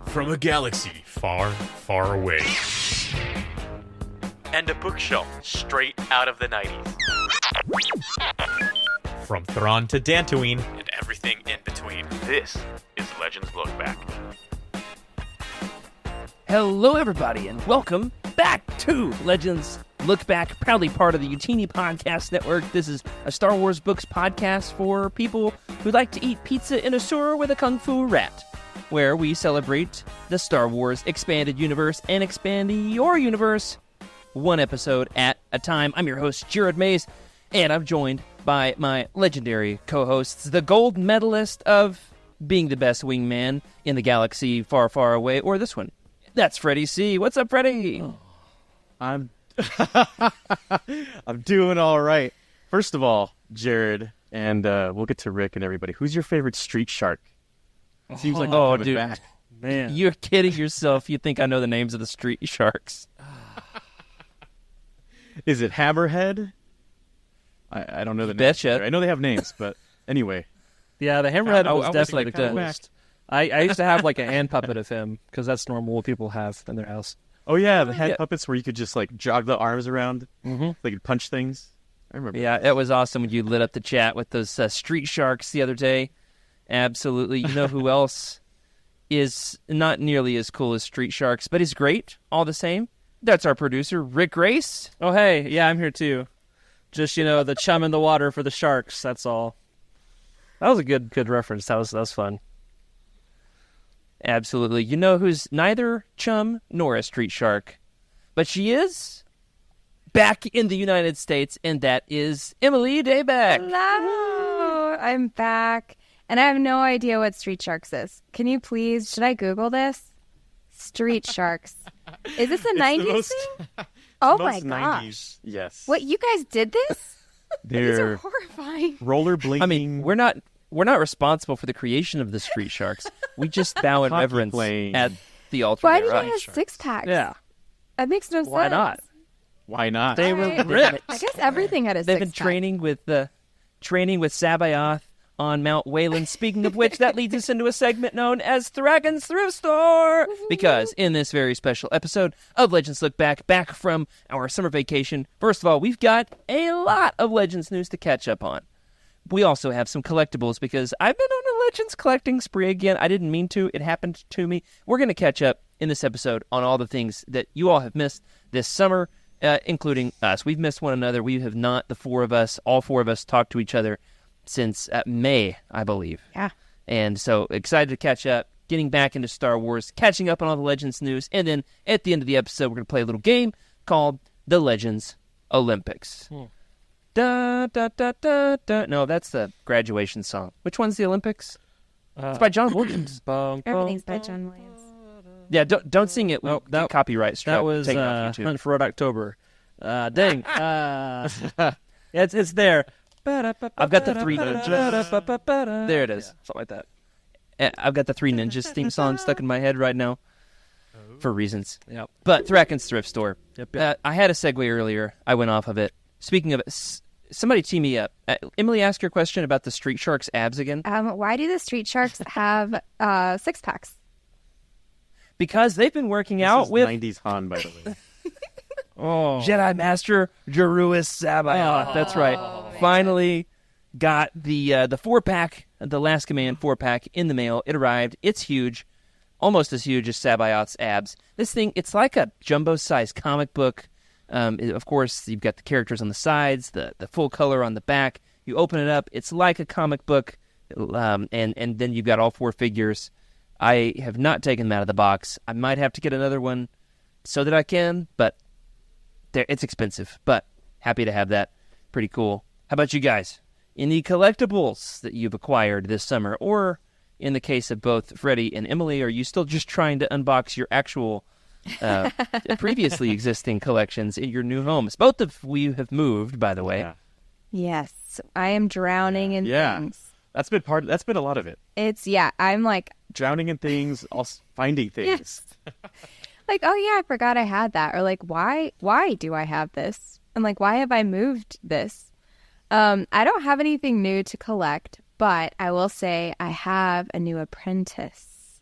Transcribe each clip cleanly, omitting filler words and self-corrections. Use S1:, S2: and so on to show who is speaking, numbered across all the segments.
S1: from a galaxy far, far away.
S2: And a bookshelf straight out of the 90s.
S1: From Thrawn to Dantooine.
S2: And everything in between. This is Legends Look Back.
S3: Hello, everybody, and welcome back to Legends Look Back, proudly part of the Utini Podcast Network. This is a Star Wars books podcast for people who like to eat pizza in a sewer with a kung fu rat, where we celebrate the Star Wars expanded universe and expand your universe one episode at a time. I'm your host, Jared Mays, and I'm joined by my legendary co-hosts, the gold medalist of being the best wingman in the galaxy far, far away, or this one. That's Freddie C. What's up, Freddie?
S4: Oh, I'm doing all right. First of all, Jared, and we'll get to Rick and everybody. Who's your favorite street shark? Seems like
S3: oh,
S4: dude, back.
S3: Man, you're kidding yourself. You think I know the names of the street sharks?
S4: Is it Hammerhead? I don't know the names.
S3: Betcha.
S4: I know they have names, but anyway.
S5: Yeah, the Hammerhead was
S4: I
S5: definitely
S4: the
S5: coolest. I used to have like a hand puppet of him because that's normal what people have in their house.
S4: Oh yeah, the hand puppets where you could just like jog the arms around, they could punch things. I remember.
S3: Yeah, it was awesome when you lit up the chat with those street sharks the other day. Absolutely. You know who else is not nearly as cool as street sharks, but is great all the same? That's our producer, Rick Grace.
S5: Oh hey, yeah, I'm here too. Just the chum in the water for the sharks. That's all. That was a good reference. That was fun.
S3: Absolutely. You know who's neither chum nor a street shark, but she is back in the United States, and that is Emily Dayback.
S6: Hello, I'm back, and I have no idea what street sharks is. Can you please, should I Google this? Street sharks. Is this a 90s thing? Oh my gosh.
S4: 90s. Yes.
S6: What, you guys did this? These are
S4: They're
S6: horrifying.
S4: rollerblading.
S3: I mean, we're not responsible for the creation of the street sharks. We just bow in
S4: Hockey
S3: reverence
S4: playing.
S3: at the altar.
S6: Why do you
S3: thereof.
S6: have six-packs?
S5: Yeah.
S6: That makes no sense.
S5: Why not?
S4: Why not?
S5: They were
S6: I
S5: ripped.
S6: guess everything had a
S3: They've
S6: six-pack.
S3: been training with Sabaoth on Mount Wayland. Speaking of which, that leads us into a segment known as Thraken's Thrift Store. Because in this very special episode of Legends Look back from our summer vacation, first of all, we've got a lot of Legends news to catch up on. We also have some collectibles because I've been on a Legends collecting spree again. I didn't mean to. It happened to me. We're going to catch up in this episode on all the things that you all have missed this summer, including us. We've missed one another. We have not, all four of us, talked to each other since May, I believe.
S6: Yeah.
S3: And so excited to catch up, getting back into Star Wars, catching up on all the Legends news, and then at the end of the episode, we're going to play a little game called The Legends Olympics. Da, da, da, da, da. No, that's the graduation song. Which one's the Olympics? It's by John Williams.
S6: Everything's by John Williams.
S3: Yeah, don't sing it.
S5: Oh, that
S3: copyright strike.
S5: That was
S3: taken off YouTube.
S5: Hunt for Red October. Dang. Yeah, it's there.
S3: I've got the three. There it is.
S5: Something like that.
S3: I've got the Three Ninjas theme song stuck in my head right now for reasons.
S5: Yep.
S3: But Thraken's Thrift Store.
S5: Yep.
S3: I had a segue earlier. I went off of it. Speaking of it, somebody tee me up. Emily, ask your question about the street sharks' abs again.
S6: Why do the street sharks have six-packs?
S3: Because they've been working
S4: This
S3: out
S4: is
S3: with
S4: 90s Han, by the way.
S3: Jedi Master Jeruis Sabaoth. That's right. Finally got the 4-pack, the Last Command 4-pack in the mail. It arrived. It's huge. Almost as huge as Sabaoth's abs. This thing, it's like a jumbo-sized comic book. Of course, you've got the characters on the sides, the full color on the back. You open it up, it's like a comic book, and then you've got all 4 figures. I have not taken them out of the box. I might have to get another one so that I can, but it's expensive. But happy to have that. Pretty cool. How about you guys? Any collectibles that you've acquired this summer? Or in the case of both Freddie and Emily, are you still just trying to unbox your actual previously existing collections in your new homes? Both of you have moved, by the way.
S4: Yeah.
S6: Yes, I am drowning in things.
S4: That's been a lot of it.
S6: I'm like...
S4: Drowning in things, also finding things.
S6: Yes. Like, oh yeah, I forgot I had that. Or like, why do I have this? And like, why have I moved this? I don't have anything new to collect, but I will say I have a new apprentice.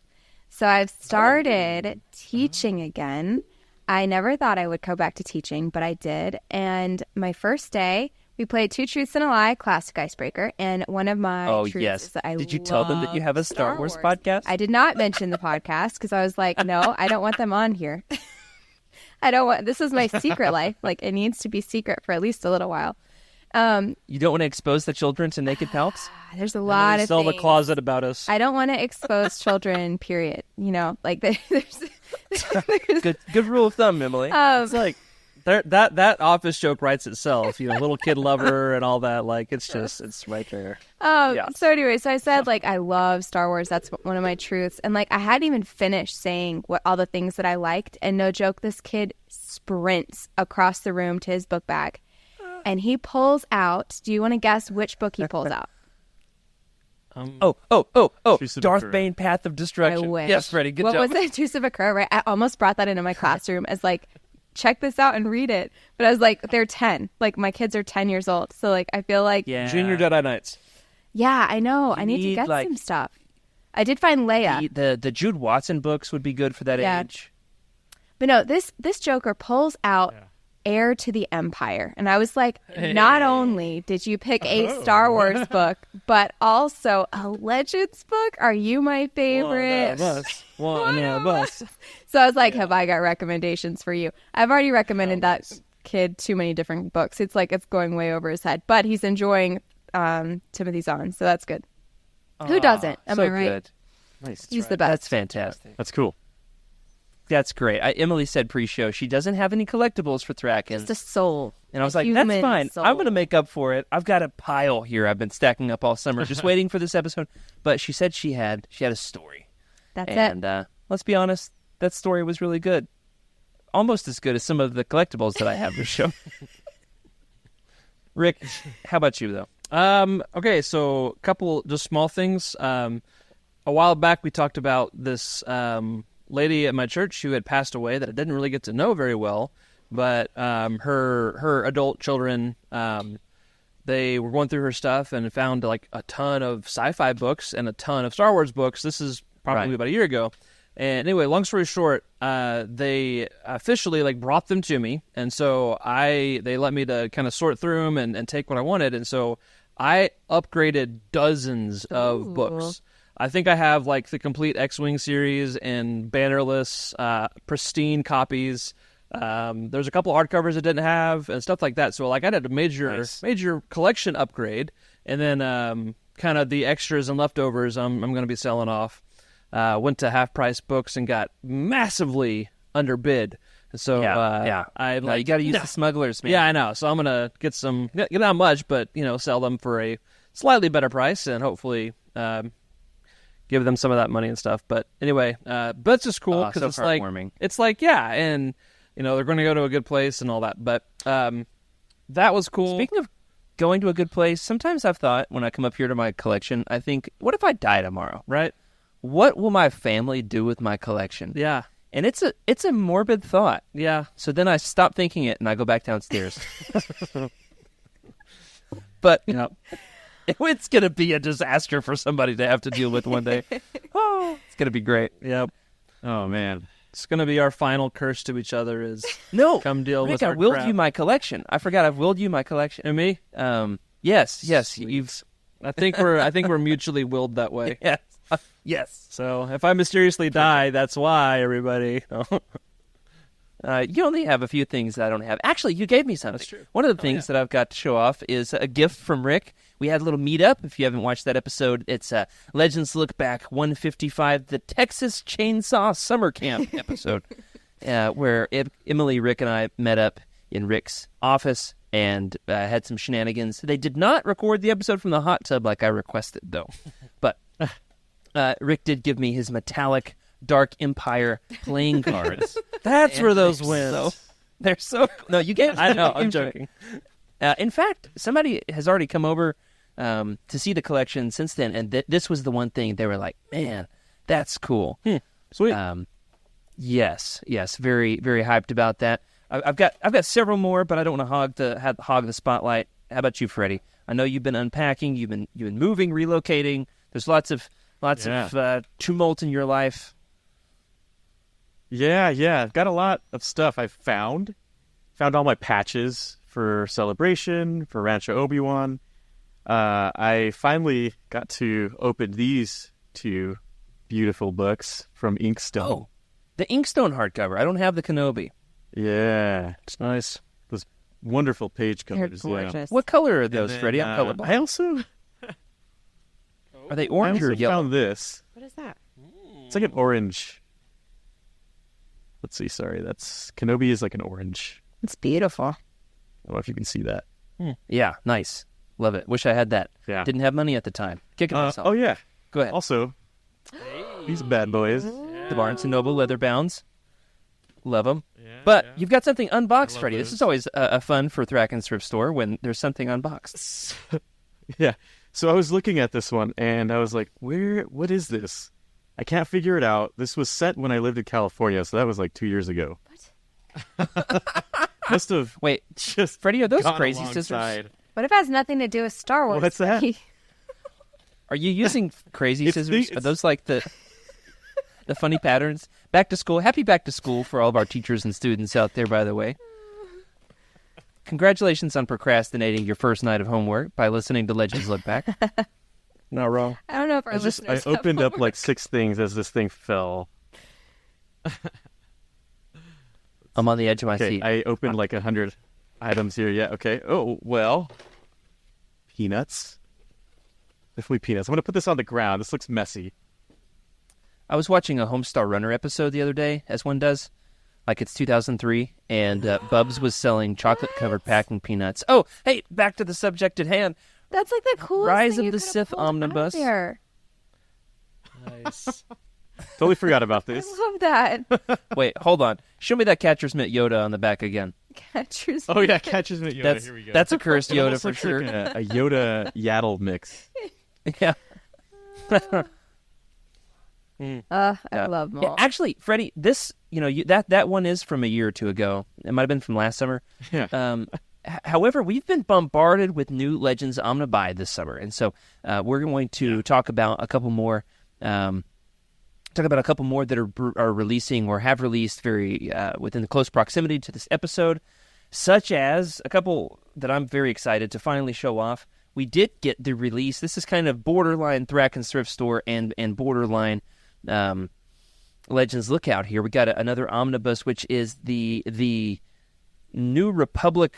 S6: So I've started teaching again. I never thought I would go back to teaching, but I did. And my first day, we played Two Truths and a Lie, classic icebreaker. And one of my truths is that I
S3: Did you tell them that you have a Star Wars podcast?
S6: I did not mention the podcast because I was like, no, I don't want them on here. I don't want, this is my secret life. Like, it needs to be secret for at least a little while.
S3: You don't want to expose the children to naked palps?
S6: There's a lot of
S5: Sell
S6: things.
S5: the closet about us.
S6: I don't want to expose children, period. You know, like there's
S3: Good rule of thumb, Emily.
S5: It's like that office joke writes itself. You know, little kid lover and all that. Like it's right there.
S6: So anyway, so I said like I love Star Wars. That's one of my truths. And like I hadn't even finished saying what all the things that I liked. And no joke, this kid sprints across the room to his book bag. And he pulls out. Do you want to guess which book he pulls out?
S4: Truce of
S3: Darth
S4: Occur.
S3: Bane, Path of Destruction.
S6: I wish.
S3: Yes, Freddie, good
S6: what
S3: job.
S6: was it? Truce of Occur, right? I almost brought that into my classroom as like, check this out and read it. But I was like, they're 10. Like my kids are 10 years old. So like I feel like,
S3: Yeah.
S5: Junior Jedi Knights.
S6: yeah, I know. I need to
S3: need,
S6: get
S3: like-
S6: some stuff. I did find Leia.
S3: The Jude Watson books would be good for that
S6: Yeah.
S3: age.
S6: But no, this Joker pulls out Heir to the Empire. And I was like, not only did you pick a Star Wars book, but also a Legends book? Are you my favorite?
S5: One of us.
S6: So I was like, have I got recommendations for you? I've already recommended that kid too many different books. It's like it's going way over his head. But he's enjoying Timothy Zahn, so that's good. Who doesn't? Am
S3: so
S6: I right?
S3: good.
S4: Nice.
S6: He's the best.
S3: That's fantastic.
S4: That's cool.
S3: That's great. Emily said pre-show she doesn't have any collectibles for Thraken.
S6: Just a soul.
S3: And I was
S6: a
S3: like, that's
S6: human
S3: fine.
S6: soul.
S3: I'm going to make up for it. I've got a pile here I've been stacking up all summer just waiting for this episode. But she said she had a story.
S6: That's
S3: And
S6: it.
S3: let's be honest, that story was really good. Almost as good as some of the collectibles that I have this show. Rick, how about you, though?
S5: Okay, so a couple just small things. A while back, we talked about this lady at my church who had passed away that I didn't really get to know very well, but her adult children, they were going through her stuff and found like a ton of sci-fi books and a ton of Star Wars books. This is probably
S3: Right.
S5: about a year ago. And anyway, long story short, they officially like brought them to me, and so they let me to kind of sort through them and take what I wanted, and so I upgraded dozens of books. I think I have like the complete X-Wing series and bannerless, pristine copies. There's a couple of hardcovers I didn't have and stuff like that. So like I did a major collection upgrade, and then kind of the extras and leftovers I'm going to be selling off. Went to half price books and got massively underbid. So I
S3: No, you got to use the smugglers, man.
S5: yeah, I know. So I'm gonna get not much, but sell them for a slightly better price and hopefully give them some of that money and stuff. But anyway, but it's just cool because
S3: so
S5: it's like
S3: heartwarming.
S5: and they're going to go to a good place and all that. But that was cool.
S3: Speaking of going to a good place, sometimes I've thought when I come up here to my collection, I think, what if I die tomorrow?
S5: Right?
S3: What will my family do with my collection?
S5: Yeah.
S3: And it's a morbid thought.
S5: Yeah.
S3: So then I stop thinking it and I go back downstairs. But
S5: Yep.
S3: it's going to be a disaster for somebody to have to deal with one day. Oh, it's going to be great.
S5: Yep.
S4: Oh man.
S5: It's going to be our final curse to each other is
S3: No,
S5: come deal
S3: Rick,
S5: with
S3: I
S5: our
S3: willed
S5: crap.
S3: you my collection. I forgot I've willed you my collection.
S5: And me?
S3: Yes,
S5: Sweet.
S3: you've
S5: I think we're mutually willed that way.
S3: yes, yes.
S5: So if I mysteriously die, that's why, everybody.
S3: You only have a few things that I don't have. Actually, you gave me something.
S5: That's true.
S3: One of the things that I've got to show off is a gift from Rick. We had a little meetup. If you haven't watched that episode, it's Legends Look Back 155, the Texas Chainsaw Summer Camp episode, where Emily, Rick, and I met up in Rick's office and had some shenanigans. They did not record the episode from the hot tub like I requested, though. But Rick did give me his metallic Dark Empire playing cards.
S5: That's where those
S3: They're
S5: win.
S3: so- They're so... No, you gave...
S5: I know, I'm joking.
S3: In fact, somebody has already come over to see the collection since then, and this was the one thing they were like, man, that's cool.
S5: Sweet.
S3: Yes, very, very hyped about that. I've got several more, but I don't want to hog the spotlight. How about you, Freddie? I know you've been unpacking, you've been moving, relocating. There's lots of tumult in your life.
S4: Yeah, I've got a lot of stuff I've found. Found all my patches for Celebration, for Rancho Obi-Wan. I finally got to open these two beautiful books from Inkstone.
S3: Oh, the Inkstone hardcover. I don't have the Kenobi.
S4: Yeah.
S5: It's nice.
S4: Those wonderful page
S6: They're
S4: covers.
S6: gorgeous.
S3: What color are those,
S4: Then,
S3: Freddie? I'm colorblind.
S4: I also
S3: Are they orange or yellow?
S4: found this.
S6: What is that?
S4: It's like an orange. Let's see, sorry. That's Kenobi is like an orange.
S6: It's beautiful.
S4: I don't know if you can see that.
S3: Yeah, nice. Love it. Wish I had that.
S4: Yeah.
S3: Didn't have money at the time. Kicking myself.
S4: Oh, yeah.
S3: Go ahead.
S4: Also, these bad boys.
S3: The Barnes & Noble leather bounds. Love them. But you've got something unboxed, Freddie. This is always a fun for Thraken's Thrift Store when there's something unboxed.
S4: Yeah. So I was looking at this one, and I was like, what is this? I can't figure it out. This was set when I lived in California, so that was like 2 years ago. What? Must have
S3: Wait,
S4: just
S3: Freddie, are those
S4: gone
S3: crazy scissors?
S4: alongside.
S6: What if it has nothing to do with Star Wars?
S4: What's that?
S3: Are you using crazy
S4: It's
S3: scissors?
S4: the-
S3: Are those like the funny patterns? Back to school. Happy back to school for all of our teachers and students out there, by the way. Congratulations on procrastinating your first night of homework by listening to Legends Look Back.
S5: Not wrong.
S6: I don't know if our
S4: I
S6: listeners have
S4: opened up
S6: homework.
S4: like 6 things as this thing fell.
S3: I'm on the edge of my
S4: Okay,
S3: seat.
S4: I opened like 100 items here. Yeah, okay. Oh, well. Peanuts. Definitely peanuts. I'm going to put this on the ground. This looks messy.
S3: I was watching a Homestar Runner episode the other day, as one does. Like it's 2003, and Bubs was selling chocolate-covered packing peanuts. Oh, hey, back to the subject at hand.
S6: That's like the coolest
S3: Rise
S6: thing
S3: of
S6: you
S3: the
S6: could have
S3: Sith
S6: pulled out
S3: omnibus.
S6: there.
S5: Nice.
S4: Totally forgot about this.
S6: I love that.
S3: Wait, hold on. Show me that Catcher's Mitt Yoda on the back again.
S6: Catcher's
S4: Oh, yeah, catches me.
S3: That's
S4: Here we go.
S3: that's a cursed
S4: It
S3: Yoda
S4: almost
S3: for
S4: looks
S3: sure.
S4: like a Yoda Yaddle mix.
S3: Yeah.
S6: I
S3: Yeah.
S6: love them
S3: Yeah,
S6: all.
S3: actually, Freddie, this that one is from a year or two ago. It might have been from last summer.
S4: Yeah.
S3: However, we've been bombarded with new Legends Omnibuy this summer, and so we're going to talk about a couple more. Talk about a couple more that are releasing or have released very within the close proximity to this episode, such as a couple that I'm very excited to finally show off. We did get the release. This is kind of borderline Thraken's Thrift Store and borderline Legends Lookout here. We got another omnibus, which is the New Republic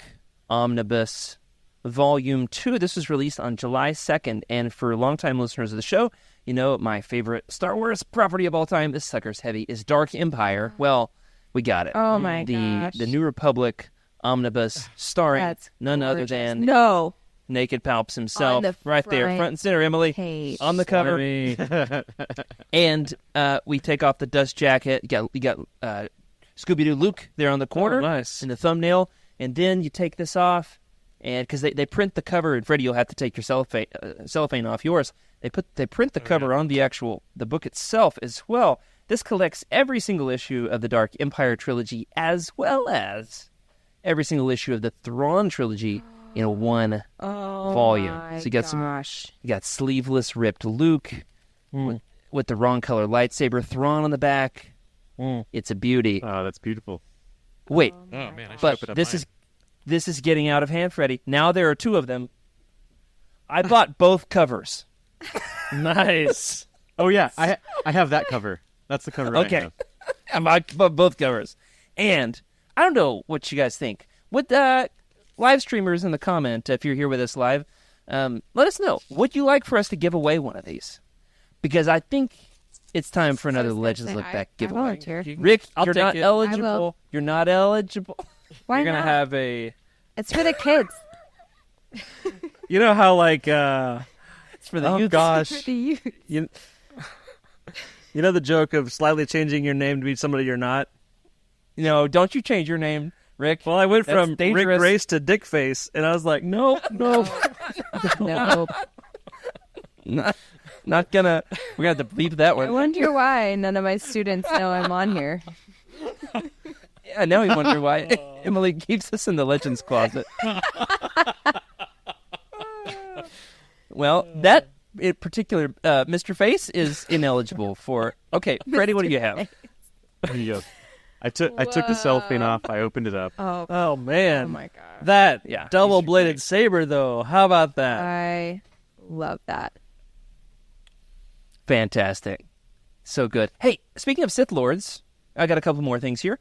S3: Omnibus Volume 2. This was released on July 2nd, and for longtime listeners of the show, you know my favorite Star Wars property of all time, this sucker's heavy, is Dark Empire. Well, we got it.
S6: Oh my gosh.
S3: The New Republic Omnibus, starring
S6: That's
S3: none other
S6: gorgeous.
S3: than
S6: No.
S3: Naked Palps himself.
S6: On the
S3: Right there,
S6: front
S3: front and center, Emily.
S6: page.
S3: On the cover.
S5: Slimy.
S3: And we take off the dust jacket. You got Scooby-Doo Luke there on the corner.
S5: Oh, nice.
S3: In the thumbnail. And then you take this off, and because they print the cover, and Freddie, you'll have to take your cellophane off yours. They print the cover on the book itself as well. This collects every single issue of the Dark Empire trilogy, as well as every single issue of the Thrawn trilogy in one volume.
S6: My
S3: So you got you got sleeveless ripped Luke with the wrong color lightsaber, Thrawn on the back. It's a beauty.
S4: Oh, that's beautiful.
S3: Wait,
S1: Oh man, I should
S3: but
S1: open up
S3: this is getting out of hand, Freddie. Now there are two of them. I bought both covers.
S5: Nice.
S4: Oh, yeah, I have that cover. That's the cover I
S3: Okay.
S4: have.
S3: I bought both covers. And I don't know what you guys think. With live streamers in the comment, if you're here with us live, let us know. Would you like for us to give away one of these? Because I think it's time for another Legends Look Back
S6: I
S3: giveaway.
S6: volunteer.
S3: Rick,
S5: I'll
S3: you're
S5: take
S3: not
S5: it.
S3: eligible.
S6: I will.
S3: You're not eligible.
S6: Why
S5: You're gonna
S6: not?
S5: have a.
S6: It's for the kids.
S5: You know how like
S3: It's for the
S5: oh
S3: youth.
S5: gosh,
S6: For the youth.
S5: you know the joke of slightly changing your name to be somebody you're not.
S3: No, don't you change your name, Rick.
S5: Well, I went
S3: That's
S5: from
S3: dangerous.
S5: Rick Grace to Dick Face, and I was like, no.
S6: No.
S3: Not gonna. We're gonna have to bleep that
S6: I
S3: one.
S6: wonder why none of my students know I'm on here.
S3: Yeah, now you wonder why Emily keeps us in the Legends closet. Well, that in particular, Mr. Face is ineligible for. Okay, Freddie, what do you have?
S4: There you go. I took the cellophane off. I opened it up.
S6: Oh,
S5: Oh man.
S6: oh my god.
S5: That
S3: Yeah.
S5: double-bladed saber, though. How about that?
S6: I love that.
S3: Fantastic. So good. Hey, speaking of Sith Lords, I got a couple more things here.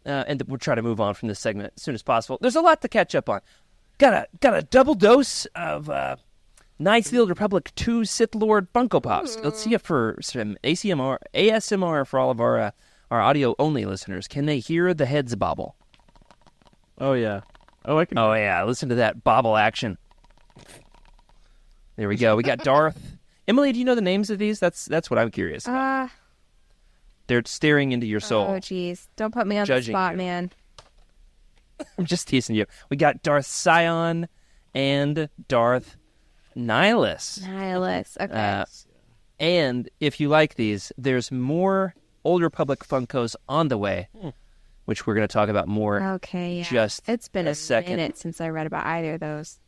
S3: And we'll try to move on from this segment as soon as possible. There's a lot to catch up on. Got a double dose of Knights of the Old Republic 2 Sith Lord Funko Pops. Let's see if for some ASMR for all of our audio-only listeners. Can they hear the heads bobble?
S5: Oh yeah.
S4: Oh, I can.
S3: Oh, yeah. Listen to that bobble action. There we go. We got Darth. Emily, do you know the names of these? That's what I'm curious about. They're staring into your soul.
S6: Oh, jeez. Don't put me on the
S3: Judging
S6: spot,
S3: you.
S6: man.
S3: I'm just teasing you. We got Darth Sion and Darth Nihilus.
S6: Nihilus. Okay.
S3: And if you like these, there's more Old Republic Funkos on the way, which we're going to talk about more.
S6: Okay, yeah.
S3: Just
S6: it's been
S3: a
S6: a
S3: second.
S6: minute since I read about either of those.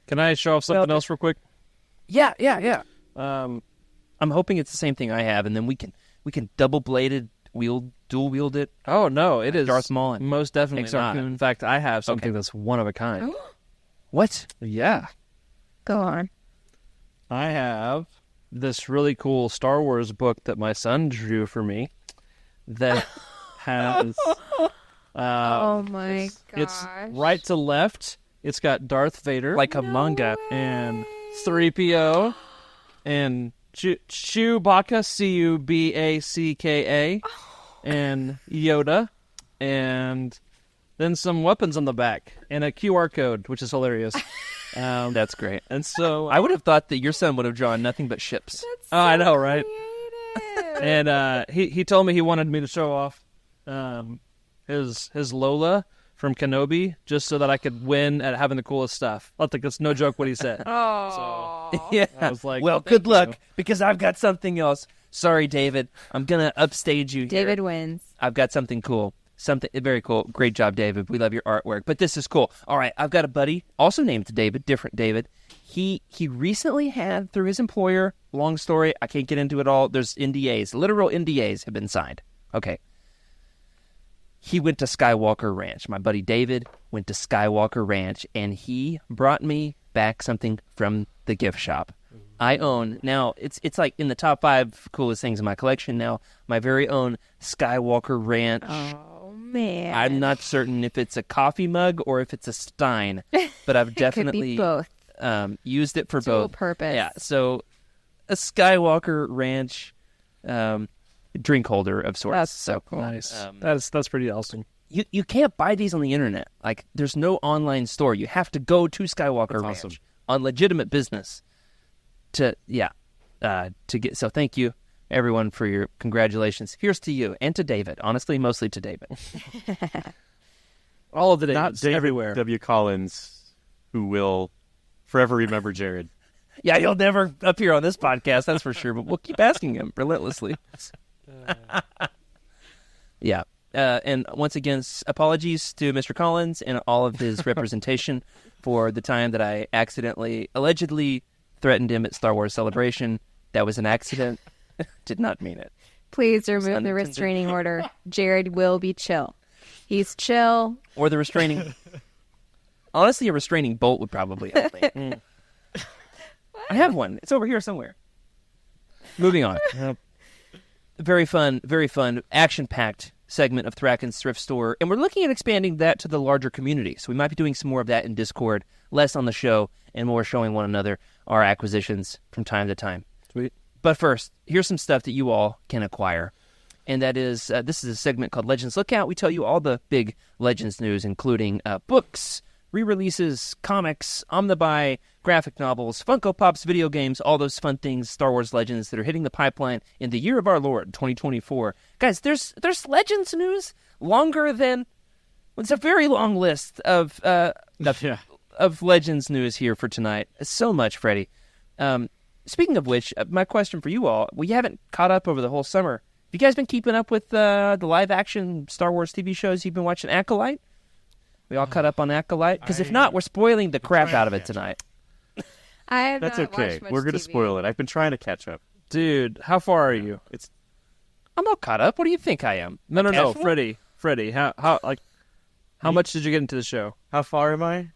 S5: Can I show off something else real quick?
S3: Yeah. I'm hoping it's the same thing I have, and then we can double-bladed dual wield it.
S5: Oh no, it is
S3: Darth Maul and
S5: most definitely
S3: Exar
S5: not.
S3: Kun.
S5: In fact, I have something that's one of a kind.
S3: What?
S5: Yeah.
S6: Go on.
S5: I have this really cool Star Wars book that my son drew for me that has
S6: Oh my gosh.
S5: it's right to left. It's got Darth Vader
S3: Like a manga.
S5: and 3PO and Chewbacca, Cubacka, and Yoda, and then some weapons on the back and a QR code, which is hilarious.
S3: That's great.
S5: And so
S3: I would have thought that your son would have drawn nothing but ships.
S6: That's
S5: Oh, I know, right?
S6: creative.
S5: And he told me he wanted me to show off his Lola from Kenobi just so that I could win at having the coolest stuff. I think it's no joke what he said.
S6: Oh.
S3: Yeah.
S5: I was like,
S3: well,
S5: thank
S3: good luck,
S5: you.
S3: because I've got something else. Sorry, David. I'm going to upstage you here.
S6: David wins.
S3: I've got something cool. Something very cool. Great job, David. We love your artwork. But this is cool. All right, I've got a buddy, also named David, different David. He recently had, through his employer, long story, I can't get into it all. There's NDAs. Literal NDAs have been signed. Okay. He went to Skywalker Ranch. My buddy David went to Skywalker Ranch, and he brought me back something from the gift shop. I own, now, it's like in the top 5 coolest things in my collection now, my very own Skywalker Ranch.
S6: Oh, man.
S3: I'm not certain if it's a coffee mug or if it's a stein, but I've
S6: Could
S3: definitely
S6: be both.
S3: Used it for
S6: Dual
S3: both.
S6: purpose.
S3: Yeah, so a Skywalker Ranch drink holder of sorts.
S6: That's so cool.
S5: Nice. That's pretty awesome.
S3: You can't buy these on the internet. Like, there's no online store. You have to go to Skywalker Ranch
S4: awesome.
S3: on legitimate business to get. So thank you, everyone, for your congratulations. Here's to you and to David. Honestly, mostly to David.
S5: All of the
S4: Not
S5: days
S4: David
S5: everywhere.
S4: W. Collins, who will forever remember Jared.
S3: Yeah, he'll never appear on this podcast, that's for sure. But we'll keep asking him relentlessly. Yeah. And once again, apologies to Mr. Collins and all of his representation for the time that I allegedly threatened him at Star Wars Celebration. That was an accident. Did not mean it.
S6: Please remove the
S3: unintended.
S6: restraining order. Jared will be chill. He's chill.
S3: Or the restraining... Honestly, a restraining bolt would probably help me. I have one. It's over here somewhere. Moving on. Very fun, action-packed segment of Thracken's Thrift Store. And we're looking at expanding that to the larger community. So we might be doing some more of that in Discord, less on the show, and more showing one another our acquisitions from time to time.
S5: Sweet.
S3: But first, here's some stuff that you all can acquire. And that is, this is a segment called Legends Lookout. We tell you all the big Legends news, including books, re-releases, comics, omnibuy, graphic novels, Funko Pops, video games, all those fun things, Star Wars Legends that are hitting the pipeline in the year of our Lord, 2024. Guys, there's Legends news longer than... It's a very long list of Legends news here for tonight. So much, Freddie. Speaking of which, my question for you all, we haven't caught up over the whole summer. Have you guys been keeping up with the live-action Star Wars TV shows? You've been watching Acolyte? We all caught up on Acolyte? Because if not, we're spoiling the crap out of it tonight.
S6: I have
S4: That's
S6: not
S4: okay.
S6: watched much
S4: We're going to
S6: TV.
S4: spoil it. I've been trying to catch up.
S5: Dude, how far are you?
S3: I'm all caught up. What do you think I am?
S5: No,
S3: Casual?
S5: Freddie. How much did you get into the show?
S4: How far am I?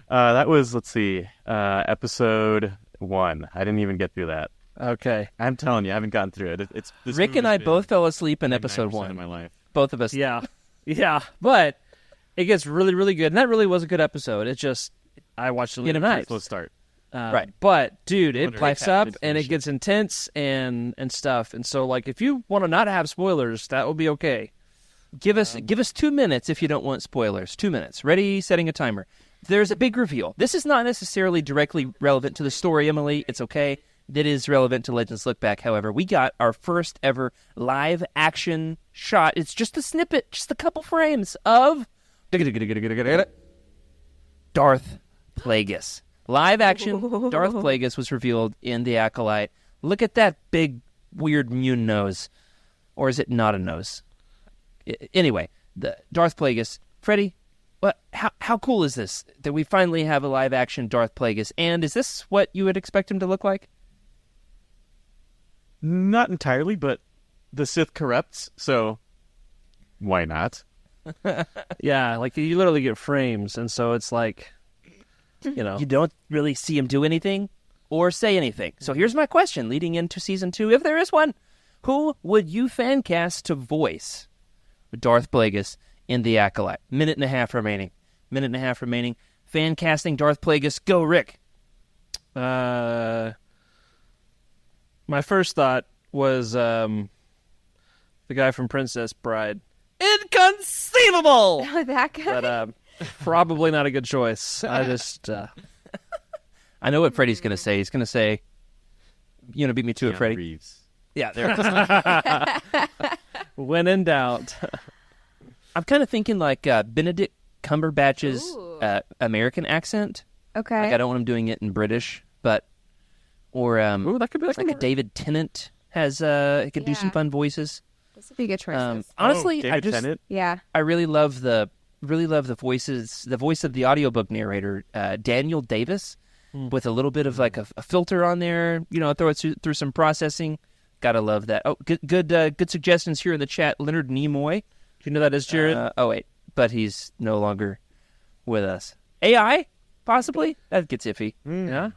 S4: That was, let's see, episode 1. I didn't even get through that.
S5: Okay.
S4: I'm telling you, I haven't gotten through it. This
S3: Rick and I
S4: movie's been
S3: both fell asleep in
S4: like
S3: episode
S4: 90%
S3: 1.
S4: of my life.
S3: Both of us.
S5: Yeah, but it gets really, really good, and that really was a good episode. It just I watched it
S3: Get a nice.
S4: Slow start.
S3: Right.
S5: But dude, it
S4: Wonder
S5: pipes
S4: if
S5: up
S4: it's
S5: and it
S4: finished.
S5: gets intense and stuff. And so, like, if you want to not have spoilers, that will be okay.
S3: Give us 2 minutes if you don't want spoilers. 2 minutes. Ready, setting a timer. There's a big reveal. This is not necessarily directly relevant to the story, Emily. It's okay. That is relevant to Legends Look Back, however. We got our first ever live action shot. It's just a snippet, just a couple frames of Darth Plagueis. Live action Darth Plagueis was revealed in The Acolyte. Look at that big, weird Mune nose. Or is it not a nose? Anyway, the Darth Plagueis. Freddy, how cool is this that we finally have a live action Darth Plagueis? And is this what you would expect him to look like?
S4: Not entirely, but the Sith corrupts, so why not?
S5: Yeah, like you literally get frames, and so it's like,
S3: You don't really see him do anything or say anything. So here's my question leading into season 2, if there is one. Who would you fan cast to voice Darth Plagueis in The Acolyte? Minute and a half remaining. Fan casting Darth Plagueis. Go, Rick.
S5: my first thought was the guy from Princess Bride.
S3: Inconceivable!
S6: Oh, that guy.
S5: But probably not a good choice. I just
S3: I know what Freddy's going to say. He's going to say, beat me to it,
S4: Keanu
S3: Freddy.
S4: Reeves.
S3: Yeah, there.
S5: when in doubt.
S3: I'm kind of thinking like Benedict Cumberbatch's
S6: Ooh.
S3: American accent.
S6: Okay.
S3: Like, I don't want him doing it in British, or
S5: Ooh, that could be
S3: like a David Tennant has he could do some
S6: Yeah.
S3: fun voices.
S6: This would be good choices.
S3: Honestly,
S4: David Tennant?
S6: Yeah.
S3: I really love the voices. The voice of the audiobook narrator, Daniel Davis, with a little bit of like a filter on there. Throw it through some processing. Gotta love that. Oh, good suggestions here in the chat. Leonard Nimoy.
S5: Do you know that is Jared?
S3: Wait, but he's no longer with us. AI, possibly. That gets iffy.
S5: Yeah,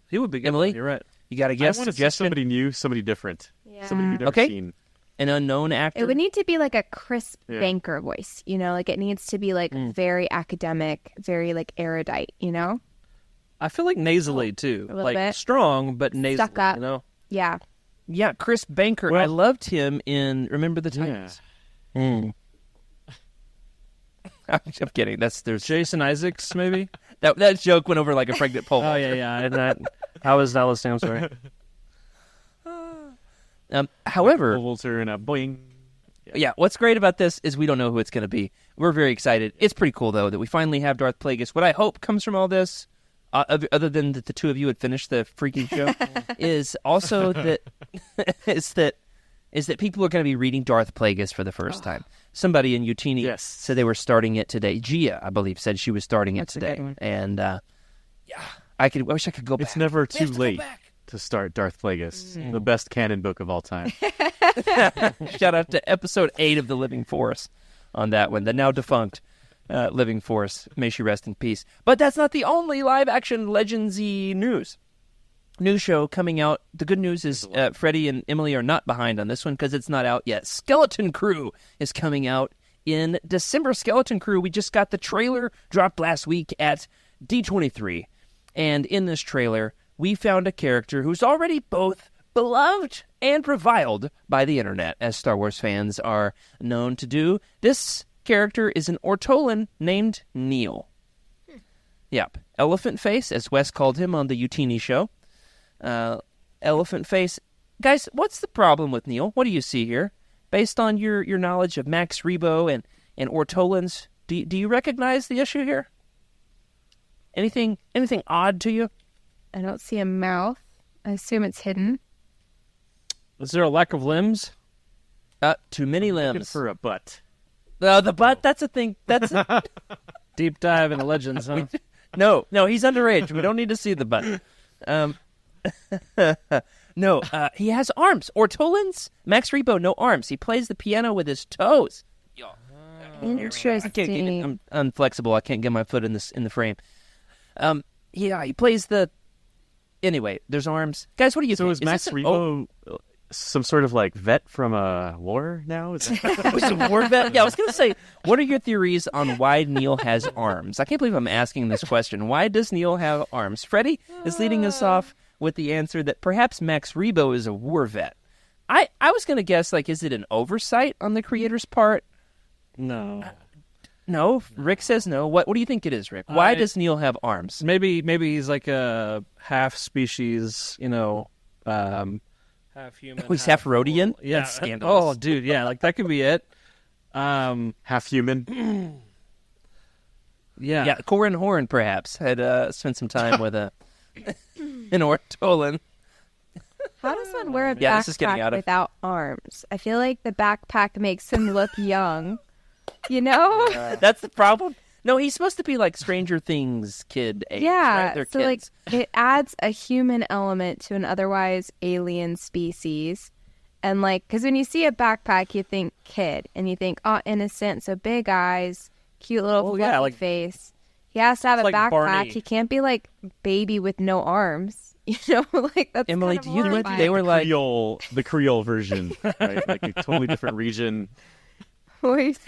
S5: he would be good.
S3: Emily?
S5: You're right.
S3: You got a
S4: I
S3: guess?
S4: want to see
S3: Suggestion?
S4: somebody new, somebody different.
S6: Yeah.
S4: Somebody we've never
S3: Okay.
S4: seen.
S3: An unknown actor.
S6: It would need to be like a crisp
S4: Yeah.
S6: banker voice, like it needs to be like very academic, very like erudite,
S5: I feel like nasally too,
S6: A little
S5: like
S6: bit.
S5: strong but nasally.
S6: Stuck up. Yeah.
S3: Yeah, Chris Banker.
S4: Well-
S3: I loved him in Remember the Titans. I'm kidding. There's
S5: Jason Isaacs, maybe.
S3: that joke went over like a pregnant pole.
S5: Oh yeah. And that. How is that listening? I'm sorry.
S3: However,
S4: Walter and a boing.
S3: yeah, what's great about this is we don't know who it's going to be. We're very excited. It's pretty cool though that we finally have Darth Plagueis. What I hope comes from all this, other than that the two of you had finished the freaking show, is also that is that people are going to be reading Darth Plagueis for the first time. Somebody in Utini
S4: Yes.
S3: said they were starting it today. Gia, I believe, said she was starting
S6: That's
S3: it
S6: a good
S3: today.
S6: one.
S3: And I wish I could go back.
S4: It's never
S3: We
S4: too
S3: have to go
S4: late
S3: back.
S4: to start Darth Plagueis, the best canon book of all time.
S3: Shout out to episode 8 of The Living Force on that one, the now defunct Living Force. May she rest in peace. But that's not the only live-action Legends-y news. New show coming out. The good news is Freddie and Emily are not behind on this one because it's not out yet. Skeleton Crew is coming out in December. Skeleton Crew, we just got the trailer dropped last week at D23. And in this trailer, we found a character who's already both beloved and reviled by the internet, as Star Wars fans are known to do. This character is an Ortolan named Neil. Yep. Elephant Face, as Wes called him on the Utini show. Elephant Face. Guys, what's the problem with Neil? What do you see here? Based on your knowledge of Max Rebo and Ortolans, do you recognize the issue here? Anything odd to you?
S6: I don't see a mouth. I assume it's hidden.
S5: Is there a lack of limbs?
S3: Too many
S4: Looking
S3: limbs.
S4: for a butt.
S3: The butt, that's a thing. That's
S5: Deep dive into Legends, huh?
S3: no, he's underage. We don't need to see the butt. No, he has arms. Ortolans? Max Rebo, no arms. He plays the piano with his toes.
S6: Interesting.
S3: I'm flexible. I can't get my foot in the frame. Yeah, he plays the. Anyway, there's arms, guys. What do you
S4: So
S3: think?
S4: is Max Rebo some sort of like vet from a war now? Is that...
S3: Was a war vet? Yeah, I was gonna say, what are your theories on why Neil has arms? I can't believe I'm asking this question. Why does Neil have arms? Freddie is leading us off with the answer that perhaps Max Rebo is a war vet. I was gonna guess, like, is it an oversight on the creator's part?
S5: No.
S3: No, Rick says no. What do you think it is, Rick? Why does Neil have arms?
S5: Maybe he's like a half species, half human.
S3: He's half Rhodian?
S5: Yeah.
S3: That's scandalous.
S5: Oh, dude, yeah, like that could be it.
S4: half human?
S5: Yeah.
S3: Yeah, Corin Horn perhaps had spent some time with an Ortolan.
S6: How does one wear a
S3: Yeah, this is getting out
S6: backpack
S3: of-
S6: without arms? I feel like the backpack makes him look young. You know?
S3: That's the problem. No, he's supposed to be like Stranger Things kid age.
S6: Yeah.
S3: right? They're
S6: So
S3: kids.
S6: like it adds a human element to an otherwise alien species. And like, because when you see a backpack, you think kid, and you think, oh, innocent, so big eyes, cute little
S5: Oh,
S6: fluffy
S5: yeah, like-
S6: face. He has to have a
S5: It's like
S6: backpack.
S5: Barney.
S6: He can't be like baby with no arms. You know, like that's
S3: Emily,
S6: kind of
S3: do you think
S6: horrifying.
S3: they were like
S4: The Creole version, right? Like a totally different region.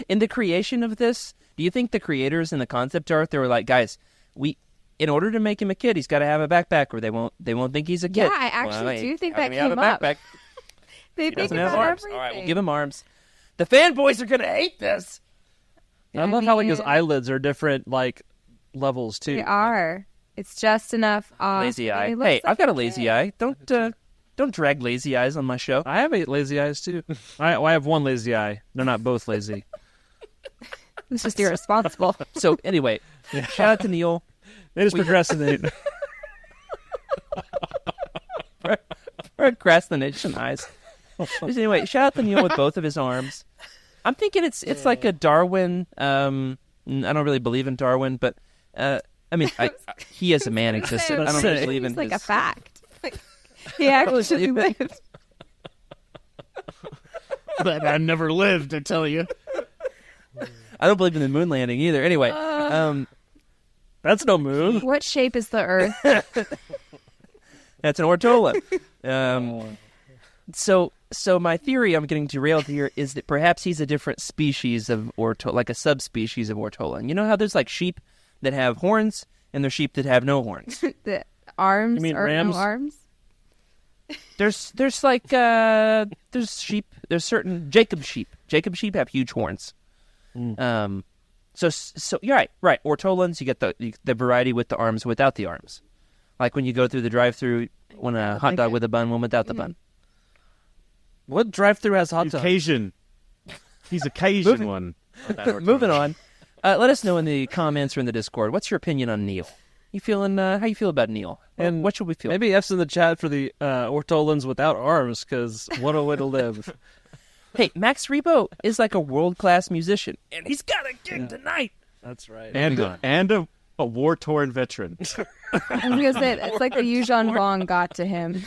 S3: in the creation of this? Do you think the creators in the concept art they were like, guys, in order to make him a kid, he's got to have a backpack, or they won't think he's a kid.
S6: Yeah, I actually do think that
S3: he have
S6: came
S3: a
S6: up.
S3: backpack?
S6: They
S3: He
S6: think
S3: doesn't have
S6: about
S3: arms.
S6: everything.
S3: All right, we'll give him arms. The fanboys are gonna hate this.
S5: I love how like his
S6: mean-
S5: eyelids are different like levels too.
S6: They are. It's just enough off.
S3: Lazy
S6: and
S3: eye.
S6: he looks
S3: Hey,
S6: like
S3: I've got a
S6: kid.
S3: lazy eye. Don't drag lazy eyes on my show.
S5: I have 8 lazy eyes too. I have one lazy eye. They're not both lazy.
S6: It's just irresponsible.
S3: So anyway, shout out to Neil.
S5: They just procrastinate.
S3: Procrastination eyes. Anyway, shout out to Neil with both of his arms. I'm thinking it's like a Darwin. I don't really believe in Darwin, but I mean, he as a man existed. I don't really believe in
S6: It's like
S3: his.
S6: a fact. Like, he actually
S3: believe it.
S6: lived.
S7: But I never lived, I tell you.
S3: I don't believe in the moon landing either. Anyway,
S5: That's no moon.
S6: What shape is the Earth?
S3: that's an Ortola. So my theory, I'm getting derailed here, is that perhaps he's a different species of Ortola, like a subspecies of Ortolan. You know how there's like sheep that have horns and there's sheep that have no horns.
S6: The arms
S5: You mean
S6: or
S5: rams?
S6: no arms?
S3: There's like there's sheep. There's certain Jacob sheep. Jacob sheep have huge horns. So you're right. Ortolans, you get the variety with the arms, without the arms. Like when you go through the drive-through, when a hot dog with a bun, one without the bun.
S5: What drive-through has hot
S4: He's
S5: dogs?
S4: Cajun. He's a Cajun one.
S3: Moving on. Let us know in the comments or in the Discord. What's your opinion on Neil? You feeling? How you feel about Neil?
S5: And
S3: what should we feel?
S5: Maybe F's in the chat for the Ortolans without arms, because what a way to live.
S3: Hey, Max Rebo is like a world-class musician, and he's got a gig tonight.
S5: That's right.
S4: And a war-torn veteran.
S6: I was gonna say it's like the Yuuzhan Vong got to him.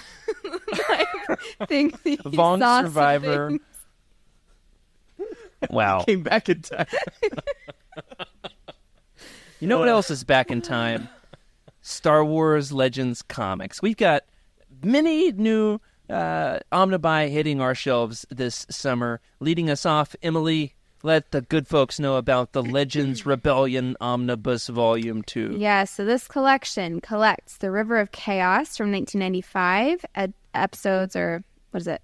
S6: Things he
S3: Vong
S6: saw
S3: survivor.
S6: something.
S3: Wow.
S4: Came back in time.
S3: You know what else is back in time? Star Wars Legends comics. We've got many new omnibuy hitting our shelves this summer. Leading us off, Emily, let the good folks know about the Legends Rebellion Omnibus Volume 2.
S6: Yeah, so this collection collects The River of Chaos from 1995, episodes, or what is it?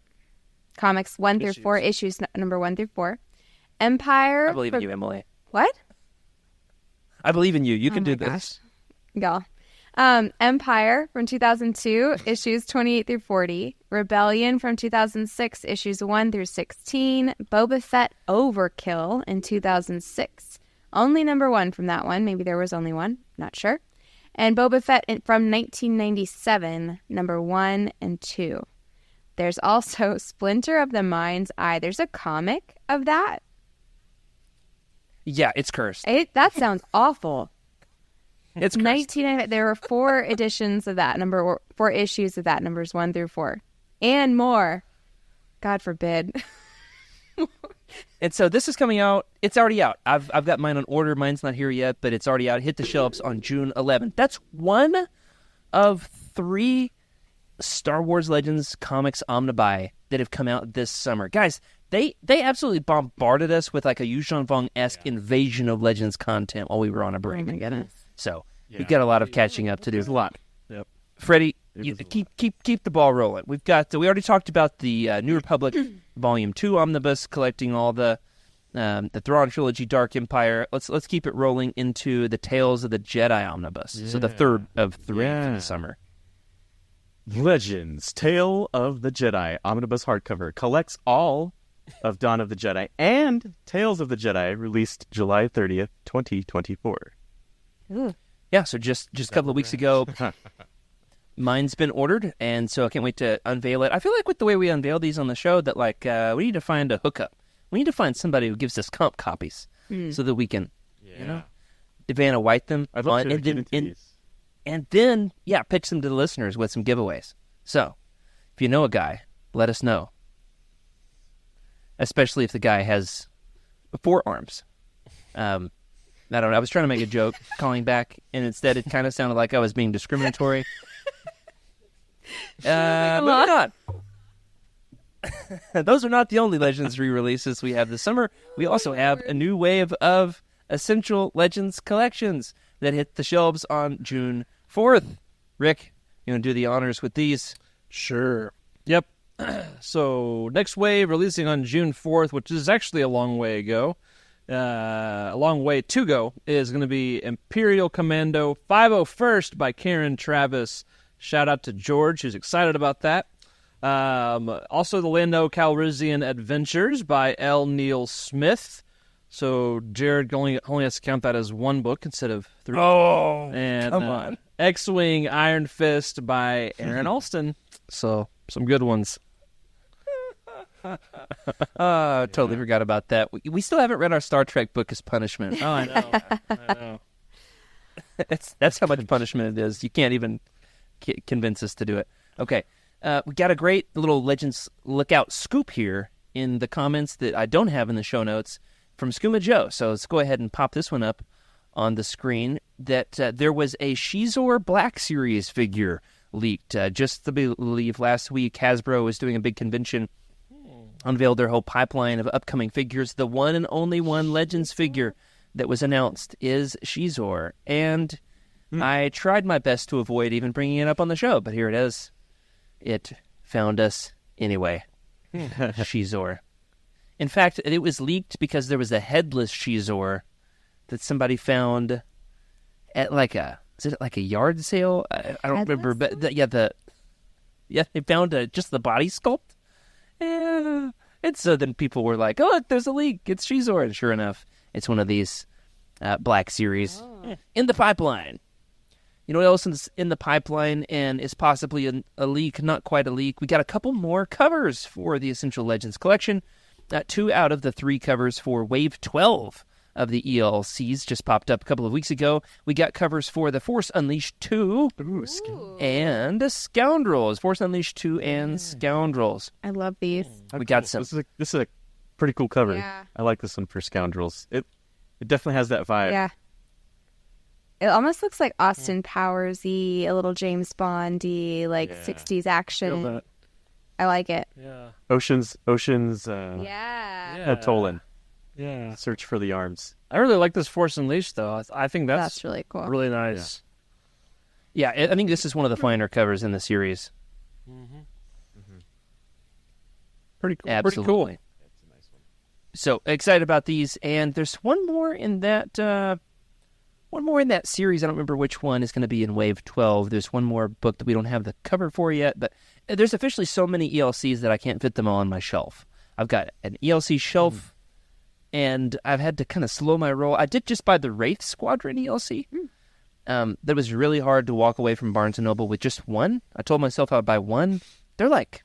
S6: Comics 1 through 4, issues number 1 through 4. Empire.
S3: I believe in you, Emily.
S6: What?
S3: I believe in you. You can
S6: Oh my
S3: do this.
S6: Y'all. Empire from 2002, issues 28 through 40. Rebellion from 2006, issues 1 through 16. Boba Fett Overkill in 2006. Only number 1 from that one. Maybe there was only one. Not sure. And Boba Fett from 1997, number 1 and 2. There's also Splinter of the Mind's Eye. There's a comic of that.
S3: Yeah, it's cursed.
S6: That sounds awful.
S3: It's cursed.
S6: 19. There were 4 editions of that number, or 4 issues of that, numbers 1 through 4, and more. God forbid.
S3: And so this is coming out. It's already out. I've got mine on order. Mine's not here yet, but it's already out. Hit the shelves on June 11th. That's one of 3 Star Wars Legends comics omnibuy that have come out this summer. Guys, they absolutely bombarded us with like a Yuzhan Vong-esque invasion of Legends content while we were on a break.
S6: Oh my goodness.
S3: So we've got a lot of catching up to do.
S4: There's a lot. Yep.
S3: Freddie, you keep the ball rolling. We already talked about the New Republic Volume 2 omnibus collecting all the Thrawn trilogy, Dark Empire. Let's keep it rolling into the Tales of the Jedi omnibus. So the third of 3 for the summer.
S4: Legends, Tale of the Jedi omnibus hardcover collects all of Dawn of the Jedi and Tales of the Jedi, released July 30th, 2024.
S6: Ooh.
S3: Yeah, so just a couple of weeks ago, mine's been ordered, and so I can't wait to unveil it. I feel like with the way we unveil these on the show that like we need to find a hookup. We need to find somebody who gives us comp copies so that we can, Vanna White them.
S4: I'd love to get into these.
S3: And then, pitch them to the listeners with some giveaways. So, if you know a guy, let us know. Especially if the guy has 4 arms. I don't know. I was trying to make a joke calling back, and instead it kind of sounded like I was being discriminatory. Moving on. Those are not the only Legends re-releases we have this summer. We also have a new wave of Essential Legends collections that hit the shelves on June 4th. Rick, you want to do the honors with these?
S5: Sure. Yep. So next wave releasing on June 4th, which is actually a long way to go, is going to be Imperial Commando 501st by Karen Travis. Shout out to George, who's excited about that. Also, the Lando Calrissian Adventures by L. Neil Smith. So Jared only has to count that as 1 book instead of 3.
S3: Oh,
S5: and,
S3: come on.
S5: X-Wing Iron Fist by Aaron Alston. So some good ones.
S3: Totally forgot about that. We still haven't read our Star Trek book as punishment.
S5: Oh, I know.
S3: That's how much punishment it is. You can't even convince us to do it. Okay. We got a great little Legends Lookout scoop here in the comments that I don't have in the show notes from Skooma Joe. So let's go ahead and pop this one up on the screen. That there was a Shizor Black Series figure leaked. Just to believe last week, Hasbro was doing a big convention, unveiled their whole pipeline of upcoming figures. The one and only one Legends figure that was announced is Shizor. And I tried my best to avoid even bringing it up on the show, but here it is. It found us anyway. Shizor. In fact, it was leaked because there was a headless Shizor that somebody found at is it like a yard sale? I don't remember, but they found just the body sculpt. And so then people were like, "Oh, look, there's a leak. It's Shizor." And sure enough, it's one of these Black Series in the pipeline. You know what else is in the pipeline and is possibly a leak, not quite a leak? We got a couple more covers for the Essential Legends collection. 2 out of the 3 covers for Wave 12 of the ELCs just popped up a couple of weeks ago. We got covers for The Force Unleashed 2 and Scoundrels. Force Unleashed 2 and Scoundrels.
S6: I love these.
S3: We got some.
S4: This is a pretty cool cover.
S6: Yeah.
S4: I like this one for Scoundrels. It definitely has that vibe.
S6: Yeah. It almost looks like Austin Powers-y, a little James Bond-y, 60s action. I like it.
S5: Yeah.
S4: Ocean's
S6: Yeah.
S4: Tolan.
S5: Yeah.
S4: Search for the arms.
S5: I really like this Force Unleashed, though. I think that's
S6: really cool.
S5: really nice.
S3: Yeah, I think this is one of the finer covers in the series.
S5: Pretty cool.
S3: Absolutely.
S5: Pretty cool.
S3: So excited about these, and there's one more in that series. I don't remember which one is going to be in Wave 12. There's one more book that we don't have the cover for yet, but there's officially so many ELCs that I can't fit them all on my shelf. I've got an ELC shelf, and I've had to kind of slow my roll. I did just buy the Wraith Squadron ELC. That was really hard to walk away from Barnes & Noble with just one. I told myself I would buy one. They're like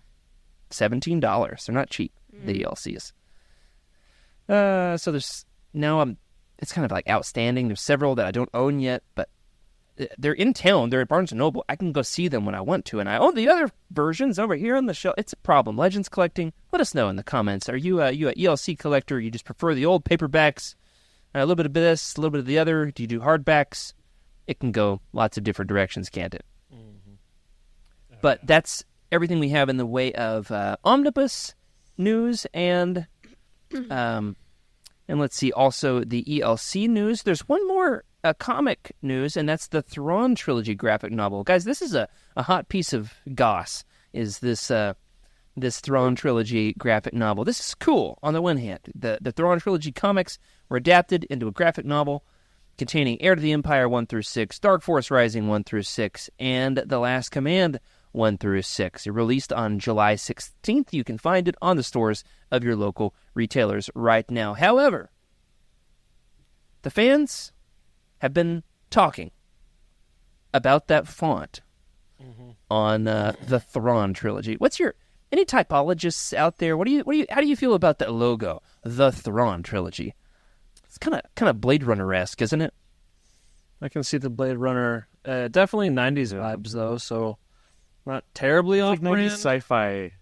S3: $17. They're not cheap, the ELCs. So there's now it's kind of like outstanding. There's several that I don't own yet, but they're in town. They're at Barnes & Noble. I can go see them when I want to. And I own the other versions over here on the shelf. It's a problem. Legends collecting, let us know in the comments. Are you a ELC collector? You just prefer the old paperbacks? A little bit of this, a little bit of the other. Do you do hardbacks? It can go lots of different directions, can't it? But that's everything we have in the way of omnibus news and let's see, also the ELC news. There's one more comic news, and that's the Thrawn trilogy graphic novel. Guys, this is a hot piece of goss, is this Thrawn trilogy graphic novel. This is cool on the one hand. The Thrawn trilogy comics were adapted into a graphic novel containing Heir to the Empire 1 through 6, Dark Force Rising 1 through 6, and The Last Command 1 through 6. It released on July 16th. You can find it on the stores of your local retailers right now. However, the fans have been talking about that font on the Thrawn trilogy. Any typologists out there? How do you feel about that logo, the Thrawn trilogy? It's kind of Blade Runner-esque, isn't it?
S5: I can see the Blade Runner. Definitely 90s vibes, though, so not terribly
S4: Like
S5: off-brand.
S4: 90s sci-fi.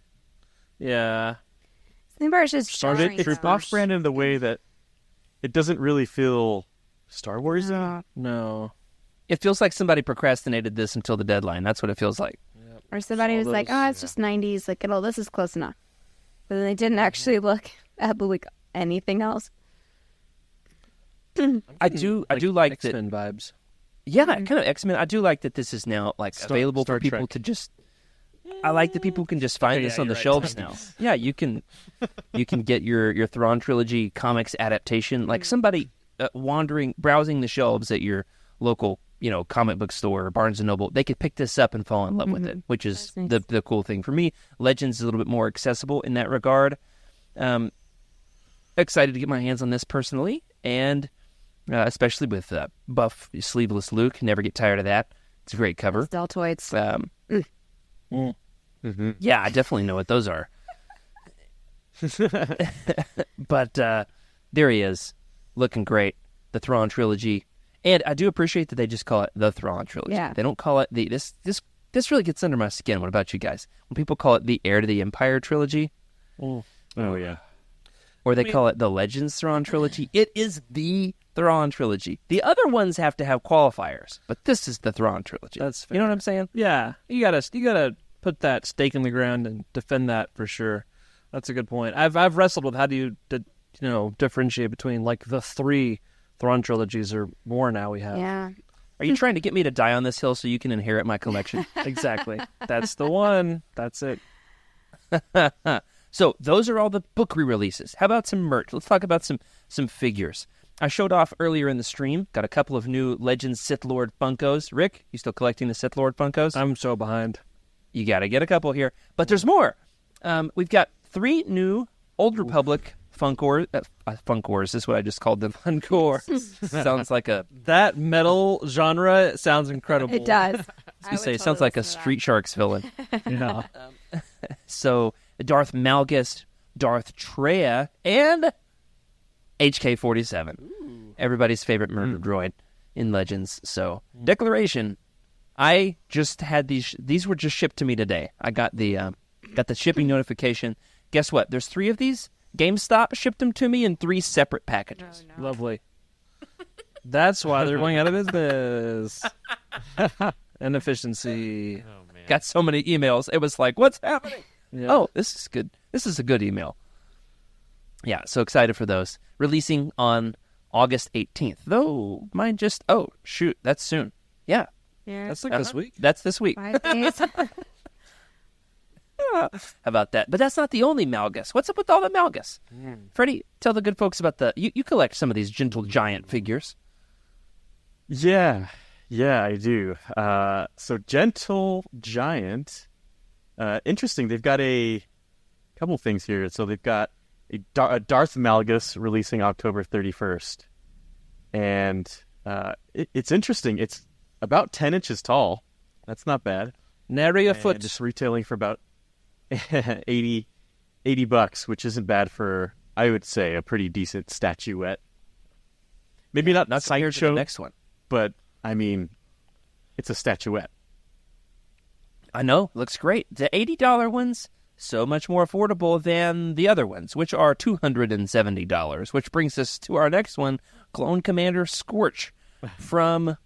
S5: Yeah.
S6: It's just
S5: Started
S4: It's off-brand in the way that it doesn't really feel Star Wars.
S5: No.
S3: It feels like somebody procrastinated this until the deadline. That's what it feels like.
S6: Or somebody was like, "Oh, it's just '90s. Like, this is close enough." But then they didn't actually look at anything else.
S3: I do like that.
S5: X-Men vibes.
S3: Yeah, kind of X-Men. I do like that this is now available
S4: Star
S3: for people
S4: Trek.
S3: to just. I like that people can just find this on the shelves now. Yeah, you can get your Thrawn trilogy comics adaptation. Like somebody browsing the shelves at your local, comic book store or Barnes & Noble, they could pick this up and fall in love with it, which is
S6: Nice.
S3: the cool thing. For me, Legends is a little bit more accessible in that regard. Excited to get my hands on this personally, and especially with buff sleeveless Luke. Never get tired of that. It's a great cover.
S6: Deltoids.
S3: Yeah, I definitely know what those are. But there he is, looking great. The Thrawn trilogy. And I do appreciate that they just call it the Thrawn trilogy.
S6: Yeah.
S3: They don't call it this really gets under my skin. What about you guys? When people call it the Heir to the Empire trilogy,
S4: Oh yeah.
S3: or they call it the Legends Thrawn trilogy, it is the Thrawn trilogy. The other ones have to have qualifiers, but this is the Thrawn trilogy.
S5: That's fair.
S3: You know what I'm saying?
S5: Yeah. You gotta put that stake in the ground and defend that for sure. That's a good point. I've wrestled with how do you differentiate between the 3 Thrawn trilogies or more now we have.
S6: Yeah.
S3: Are you trying to get me to die on this hill so you can inherit my collection?
S5: Exactly. That's the one. That's it.
S3: So those are all the book re-releases. How about some merch? Let's talk about some figures. I showed off earlier in the stream. Got a couple of new Legends Sith Lord Funkos. Rick, you still collecting the Sith Lord Funkos?
S5: I'm so behind.
S3: You got to get a couple here. But there's more. We've got 3 new Old Republic Funkors is what I just called them.
S5: Encore.
S3: Sounds like a...
S5: That metal genre sounds incredible.
S6: It does.
S3: it sounds like a Street Sharks villain.
S5: Yeah.
S3: So Darth Malgus, Darth Treya, and HK-47. Everybody's favorite murder droid in Legends. So Declaration. I just had these were just shipped to me today. I got the shipping notification. Guess what? There's 3 of these. GameStop shipped them to me in 3 separate packages.
S6: Oh, no.
S5: Lovely. That's why they're going out of business. Inefficiency.
S3: Got so many emails. It was like, what's happening?
S5: Yeah.
S3: Oh, this is good. This is a good email. Yeah, so excited for those. Releasing on August 18th. Though, mine just... Oh, shoot, that's soon. Yeah,
S6: Yeah.
S5: That's this week.
S3: that's this week.
S6: 5 days.
S3: How about that? But that's not the only Malgus. What's up with all the Malgus? Freddie, tell the good folks about you collect some of these gentle giant figures.
S4: Yeah, I do. So Gentle Giant, interesting. They've got a couple things here. So they've got a Darth Malgus releasing October 31st. And it's interesting. It's about 10 inches tall. That's not bad.
S5: Nary a
S4: And
S5: foot.
S4: it's retailing for about $80, which isn't bad for, I would say, a pretty decent statuette. Maybe not
S3: Not compared to the
S4: sideshow,
S3: next one.
S4: but I mean, It's a statuette.
S3: I know, looks great. The $80 ones, so much more affordable than the other ones, which are $270. Which brings us to our next one, Clone Commander Scorch. From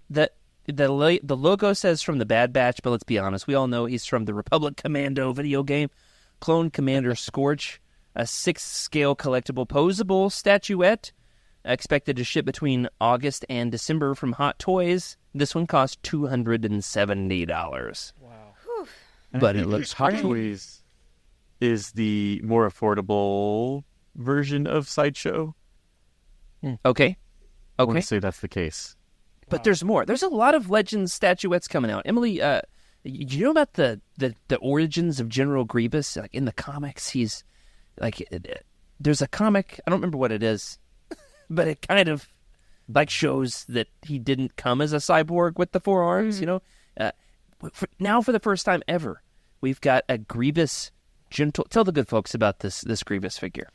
S3: the logo says from the Bad Batch, but let's be honest, we all know he's from the Republic Commando video game. Clone Commander Scorch, a 6-scale collectible posable statuette, expected to ship between August and December from Hot Toys. This one costs $270. But it looks
S4: Hot
S3: great.
S4: Toys is the more affordable version of Sideshow.
S3: Okay.
S4: I want
S3: Okay.
S4: to say that's the case.
S3: But there's more. There's a lot of Legends statuettes coming out. Emily, you know about the origins of General Grievous? Like in the comics, he's like, there's a comic, I don't remember what it is, but it kind of like shows that he didn't come as a cyborg with the 4 arms, you know? Now for the first time ever, we've got a Grievous gentle. Tell the good folks about this Grievous figure.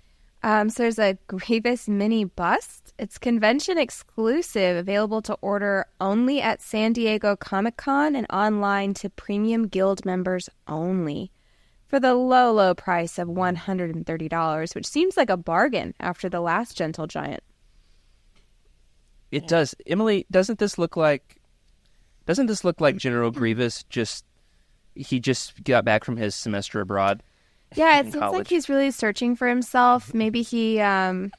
S6: So there's a Grievous mini bust. It's convention exclusive, available to order only at San Diego Comic-Con and online to premium guild members only for the low price of $130, which seems like a bargain after the last Gentle Giant.
S3: It does. Emily, doesn't this look like General Grievous he just got back from his semester abroad?
S6: Yeah, it
S3: in
S6: seems like
S3: college?
S6: he's really searching for himself. Maybe he went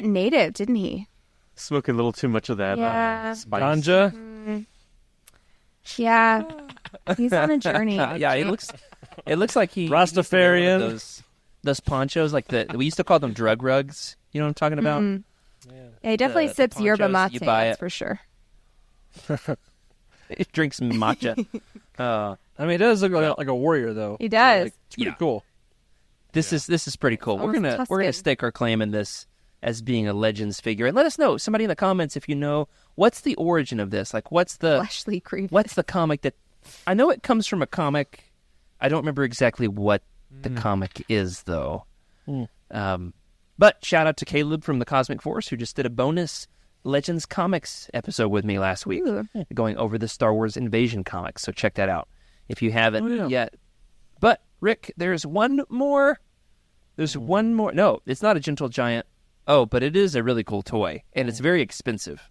S6: native, didn't he?
S4: Smoking a little too much of that
S6: Yeah.
S4: spice.
S5: Ganja.
S6: Yeah, he's on a journey.
S3: Yeah, it looks like he
S5: Rastafarian.
S3: those ponchos, like we used to call them drug rugs. You know what I'm talking about?
S6: Yeah, he definitely
S3: The
S6: sips yerba
S3: ponchos, you
S6: mate,
S3: buy
S6: that's
S3: it.
S6: for sure.
S3: He drinks matcha.
S5: I mean, it does look like a warrior, though.
S6: He does.
S5: Like, it's pretty cool.
S3: This is pretty cool. We're
S6: almost
S3: gonna
S6: Tuscan.
S3: stake our claim in this as being a Legends figure, and let us know, somebody in the comments, if you know what's the origin of this. Like, what's the
S6: Fleshly Grievous.
S3: what's the comic that I know it comes from a comic. I don't remember exactly what the comic is though. But shout out to Caleb from the Cosmic Force who just did a bonus Legends comics episode with me last week,
S6: Ooh.
S3: going over the Star Wars Invasion comics. So check that out if you haven't yet. But Rick, there's one more. There's one more. No, it's not a Gentle Giant. Oh, but it is a really cool toy, and it's very expensive.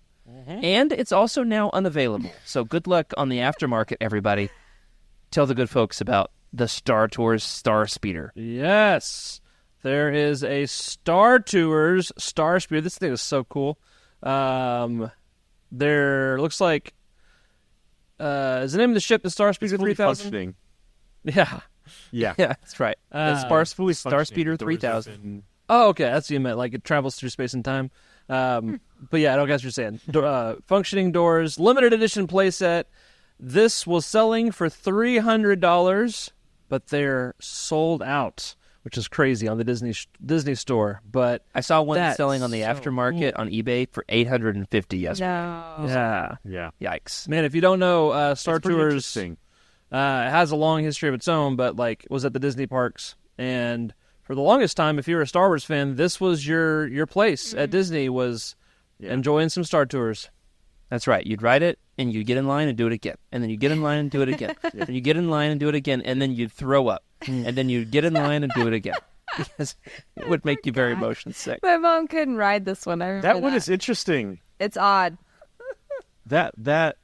S3: And it's also now unavailable. So good luck on the aftermarket, everybody. Tell the good folks about the Star Tours Star Speeder.
S5: Yes. There is a Star Tours Star Speeder. This thing is so cool. There looks like is the name of the ship the Star Speeder
S4: It's fully
S5: 3000?
S4: functioning.
S5: Yeah.
S4: Yeah.
S3: Yeah, that's right. The
S4: Fully
S3: Star
S4: functioning.
S3: Speeder
S4: Doors
S3: 3000.
S4: open.
S5: Oh, okay. That's what you meant. Like it travels through space and time. But yeah, I don't guess what you're saying. Functioning doors, limited edition playset. This was selling for $300, but they're sold out, which is crazy on the Disney store. But
S3: I saw one
S5: That's
S3: selling on the
S5: so
S3: aftermarket on eBay for $850 yesterday.
S6: No.
S5: yeah,
S4: Yeah.
S3: Yikes.
S5: man, if you don't know, Star
S4: It's pretty
S5: Tours
S4: interesting.
S5: it has a long history of its own, but like was at the Disney parks, and for the longest time, if you're a Star Wars fan, this was your place at Disney, was enjoying some Star Tours.
S3: That's right. You'd ride it, and you'd get in line and do it again. And then you'd get in line and do it again. And you get in line and do it again, and then you'd throw up. And then you'd get in line and do it again. Because it would make you very motion sick.
S6: My mom couldn't ride this one. I remember
S4: That one is interesting.
S6: It's odd.
S4: That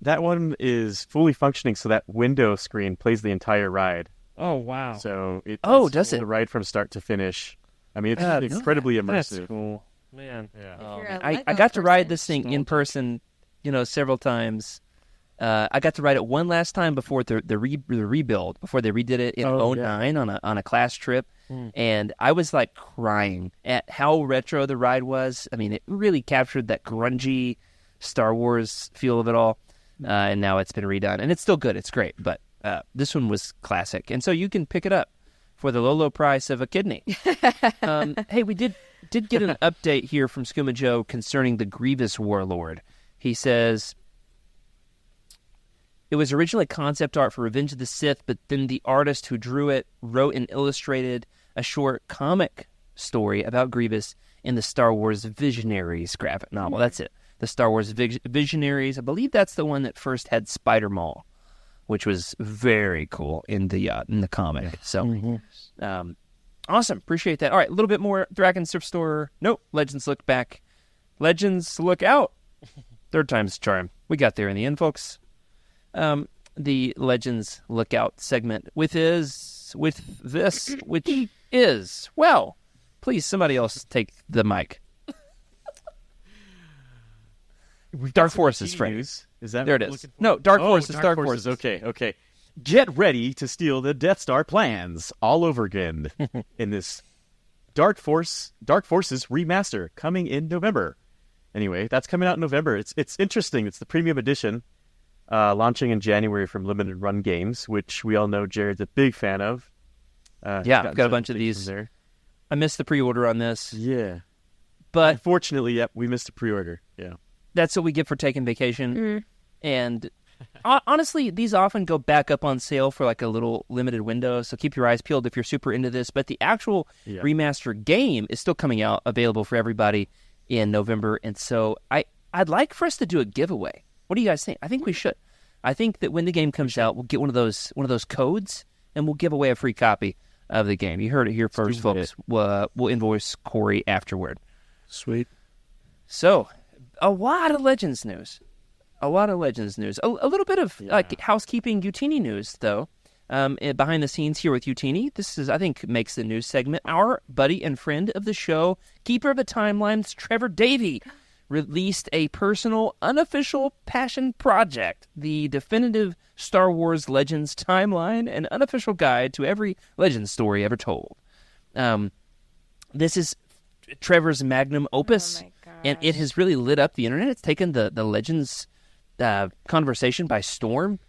S4: one is fully functioning, so that window screen plays the entire ride.
S5: Oh wow,
S4: So it
S3: Oh, does it?
S4: the ride from start to finish. I mean, it's
S5: That's-
S4: incredibly
S5: that's
S4: immersive.
S5: cool, man.
S4: Yeah.
S6: You're a
S3: I
S6: Lego
S3: got to ride
S6: person.
S3: this thing in person, several times. I got to ride it one last time before the rebuild, before they redid it in
S4: Oh,
S3: 09 on a class trip. And I was like crying at how retro the ride was. I mean, it really captured that grungy Star Wars feel of it all. And now it's been redone. And it's still good. It's great. But this one was classic. And so you can pick it up for the low price of a kidney. Hey, we did get an update here from Skooma Joe concerning the Grievous Warlord. He says, it was originally concept art for Revenge of the Sith, but then the artist who drew it wrote and illustrated a short comic story about Grievous in the Star Wars Visionaries graphic novel. That's it. the Star Wars Visionaries. I believe that's the one that first had Spider Mall, which was very cool in the comic. Yeah. So, awesome. Appreciate that. All right, a little bit more Dragon's Thrift Store. Nope. Legends Look Back. Legends Look Out. Third time's a charm. We got there in the end, folks. The Legends Look Out segment, which is, well, please, somebody else take the mic. Dark Forces, Frank.
S4: Is that
S3: there it is. No, Dark Forces.
S4: Dark Forces. Okay. Get ready to steal the Death Star plans all over again in this Dark Forces remaster coming in November. Anyway, that's coming out in November. It's interesting. It's the premium edition, launching in January from Limited Run Games, which we all know Jared's a big fan of.
S3: I've got a bunch of these.
S4: There.
S3: I missed the pre-order on this.
S4: Yeah.
S3: But
S4: unfortunately, yep, we missed the pre-order. Yeah.
S3: That's what we get for taking vacation. And honestly, these often go back up on sale for like a little limited window, so keep your eyes peeled if you're super into this. But the actual remaster game is still coming out, available for everybody in November. And so I'd like for us to do a giveaway. What do you guys think? I think we should. I think that when the game comes out, we'll get one of those codes, and we'll give away a free copy of the game. You heard it here first, folks. We'll invoice Corey afterward.
S7: Sweet.
S3: So, a lot of Legends news. A little bit of housekeeping Utini news, though. Behind the scenes here with Utini, this is, I think, makes the news segment. Our buddy and friend of the show, keeper of the timelines, Trevor Davey, released a personal, unofficial passion project, the definitive Star Wars Legends timeline, an unofficial guide to every Legends story ever told. This is Trevor's magnum opus, and it has really lit up the internet. It's taken the Legends conversation by storm.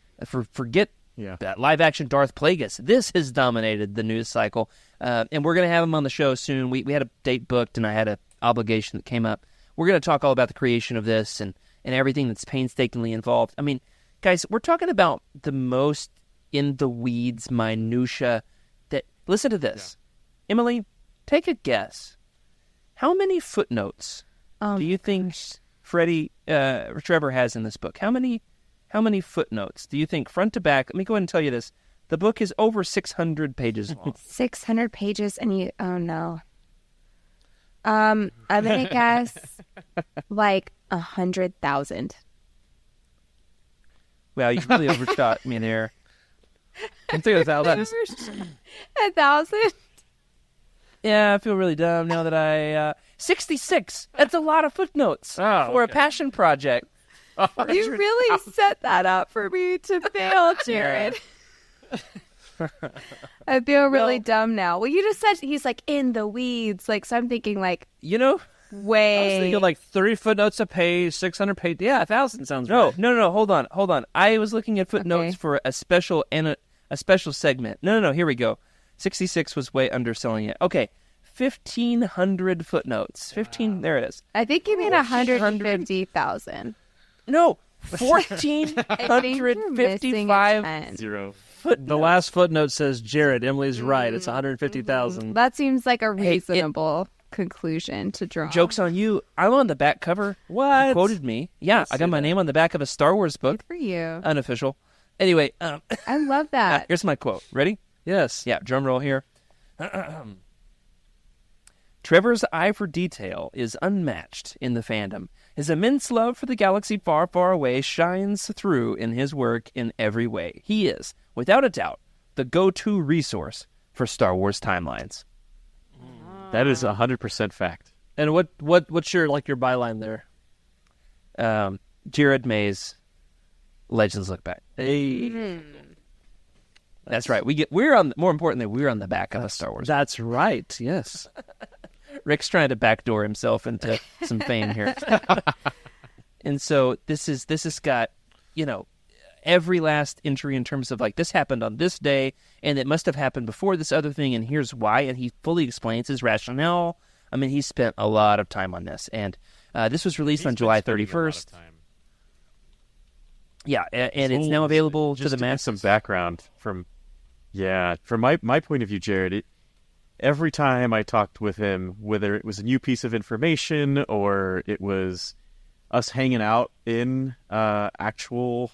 S3: Forget that live-action Darth Plagueis. This has dominated the news cycle, and we're going to have him on the show soon. We had a date booked, and I had an obligation that came up. We're going to talk all about the creation of this and everything that's painstakingly involved. I mean, guys, we're talking about the most in-the-weeds minutia that... Listen to this. Yeah. Emily, take a guess. How many footnotes do you think Trevor has in this book? How many footnotes do you think, front to back? Let me go ahead and tell you this. The book is over 600 pages long.
S6: 600 pages, and oh no. I'm gonna guess like 100,000.
S3: Well, you really overshot me there. I'm thinking 1,000.
S6: 1,000?
S3: Yeah, I feel really dumb now that I... 66! That's a lot of footnotes for a passion project.
S6: You really set that up for me to fail, Jared. I feel really dumb now. Well, you just said he's like in the weeds, like, so I'm thinking like,
S3: way. I
S5: was thinking like 30 footnotes a page, 600 pages. Yeah, 1,000 sounds right.
S3: No. Hold on. I was looking at footnotes for a special segment. No. Here we go. 66 was way underselling it. Okay, 1,500 footnotes. 15. There it is.
S6: I think you mean 150,000.
S3: No, 1,455.
S4: Zero.
S5: The last footnote says, Jared, Emily's right. It's 150,000.
S6: That seems like a reasonable conclusion to draw.
S3: Joke's on you. I'm on the back cover.
S5: What?
S3: You quoted me. Yeah, I got my name on the back of a Star Wars book.
S6: Good for you.
S3: Unofficial. Anyway.
S6: I love that.
S3: Here's my quote. Ready?
S5: Yes.
S3: Yeah, drum roll here. Trevor's eye for detail is unmatched in the fandom. His immense love for the galaxy far, far away shines through in his work in every way. He is, without a doubt, the go-to resource for Star Wars timelines.
S4: That is 100% fact.
S5: And what's your byline there?
S3: Jared May's Legends Look Back.
S5: Hey.
S3: That's right. We're on the back of a Star Wars.
S5: That's right. Yes.
S3: Rick's trying to backdoor himself into some fame here. And so this has got, every last entry in terms of this happened on this day, and it must have happened before this other thing, and here's why, and he fully explains his rationale. I mean, he spent a lot of time on this, and this was released on July 31st. Yeah, and it's now available to the masses.
S4: Some background from my point of view, Jared, every time I talked with him, whether it was a new piece of information or it was us hanging out in actual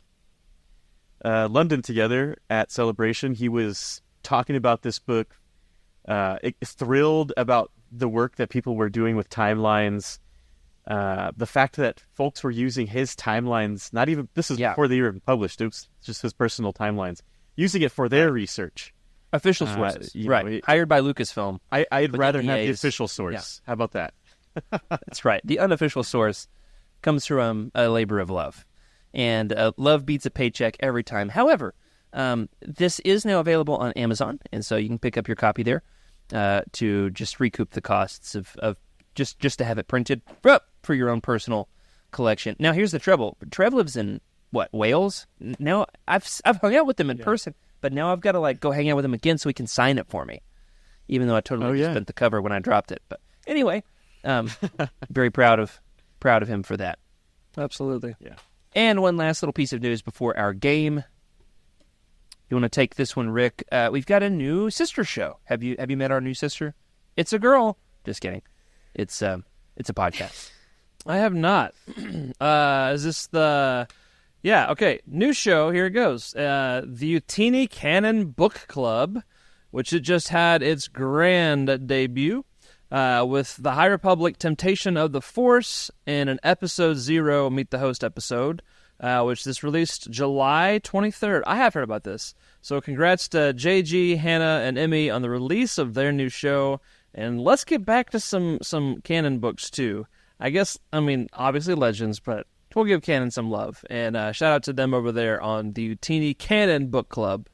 S4: London together at Celebration. He was talking about this book, thrilled about the work that people were doing with timelines. The fact that folks were using his timelines, not even, this is before they were published, it was just his personal timelines, using it for their research.
S3: Official sources, right. Hired by Lucasfilm.
S4: I'd rather have the
S3: NDAs.
S4: official source.
S3: Yeah.
S4: How about that?
S3: That's right. The unofficial source comes from a labor of love. And love beats a paycheck every time. However, this is now available on Amazon, and so you can pick up your copy there to just recoup the costs of just to have it printed for your own personal collection. Now, here's the trouble. Trev lives in, Wales? Now, I've hung out with him in person, but now I've got to go hang out with him again so he can sign it for me, even though I totally just spent the cover when I dropped it. But anyway, very proud of him for that.
S5: Absolutely.
S4: Yeah.
S3: And one last little piece of news before our game. You want to take this one, Rick? We've got a new sister show. Have you met our new sister? It's a girl. Just kidding. It's a podcast.
S5: I have not. Is this the... Yeah, okay. New show. Here it goes. The Utini Canon Book Club, which it just had its grand debut with the High Republic Temptation of the Force in an Episode 0 Meet the Host episode, which this released July 23rd. I have heard about this. So congrats to JG, Hannah, and Emmy on the release of their new show. And let's get back to some canon books, too. Obviously Legends, but we'll give canon some love. And shout out to them over there on the Utini Canon Book Club.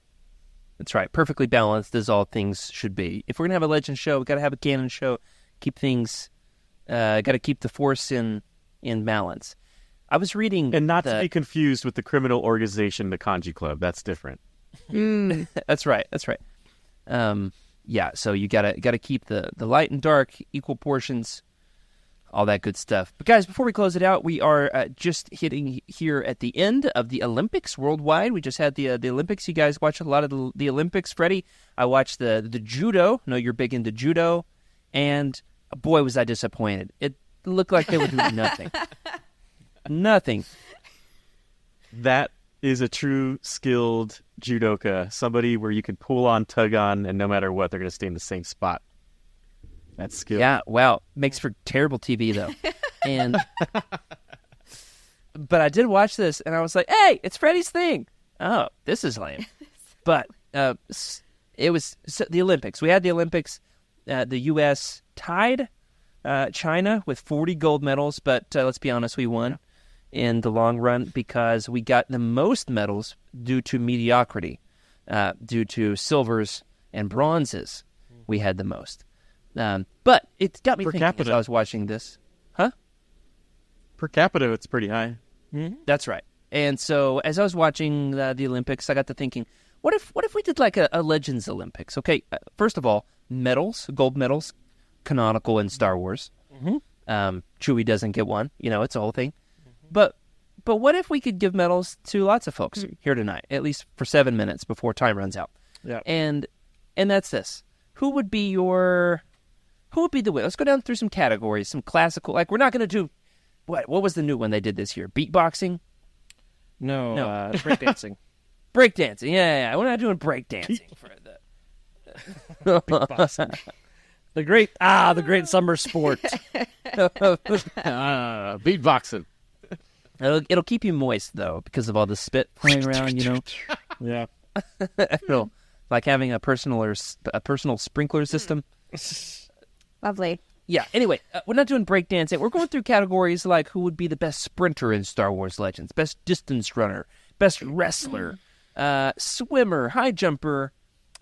S3: That's right. Perfectly balanced as all things should be. If we're going to have a Legend show, we've got to have a canon show. Keep things... got to keep the Force in balance. I was reading...
S4: And not to be confused with the criminal organization, the Kanji Club. That's different.
S3: That's right. So you gotta keep the light and dark equal portions, all that good stuff. But guys, before we close it out, we are just hitting here at the end of the Olympics worldwide. We just had the Olympics. You guys watch a lot of the Olympics. Freddie, I watched the judo. I know you're big into judo, and boy, was I disappointed. It looked like they were doing nothing. Nothing.
S4: That is a true skilled judoka, somebody where you can pull on, tug on, and no matter what, they're going to stay in the same spot. That's skill.
S3: Yeah, wow. Makes for terrible TV, though. But I did watch this, and I was like, hey, it's Freddie's thing. Oh, this is lame. But it was the Olympics. We had the Olympics. The U.S. tied China with 40 gold medals, but let's be honest, we won in the long run because we got the most medals due to mediocrity, due to silvers and bronzes. We had the most. But it got me
S4: Per
S3: thinking
S4: capita.
S3: as I was watching this. Huh?
S4: Per capita, it's pretty high.
S3: Mm-hmm. That's right. And so as I was watching the Olympics, I got to thinking, what if we did like a Legends Olympics? Okay, first of all, medals, gold medals, canonical in Star Wars. Mm-hmm. Chewie doesn't get one. It's a whole thing. But what if we could give medals to lots of folks here tonight, at least for 7 minutes before time runs out?
S5: Yeah.
S3: And that's this. Who would be the winner? Let's go down through some categories, some classical. Like, we're not going to do what was the new one they did this year? Beatboxing?
S5: No. Breakdancing.
S3: Breakdancing. Yeah. We're not doing breakdancing for that.
S5: Beatboxing. The great summer sport.
S7: Beatboxing.
S3: It'll keep you moist though because of all the spit flying around.
S5: Yeah.
S3: Like having a personal sprinkler system.
S6: Lovely.
S3: Yeah. Anyway, we're not doing breakdancing. We're going through categories like who would be the best sprinter in Star Wars Legends, best distance runner, best wrestler, swimmer, high jumper,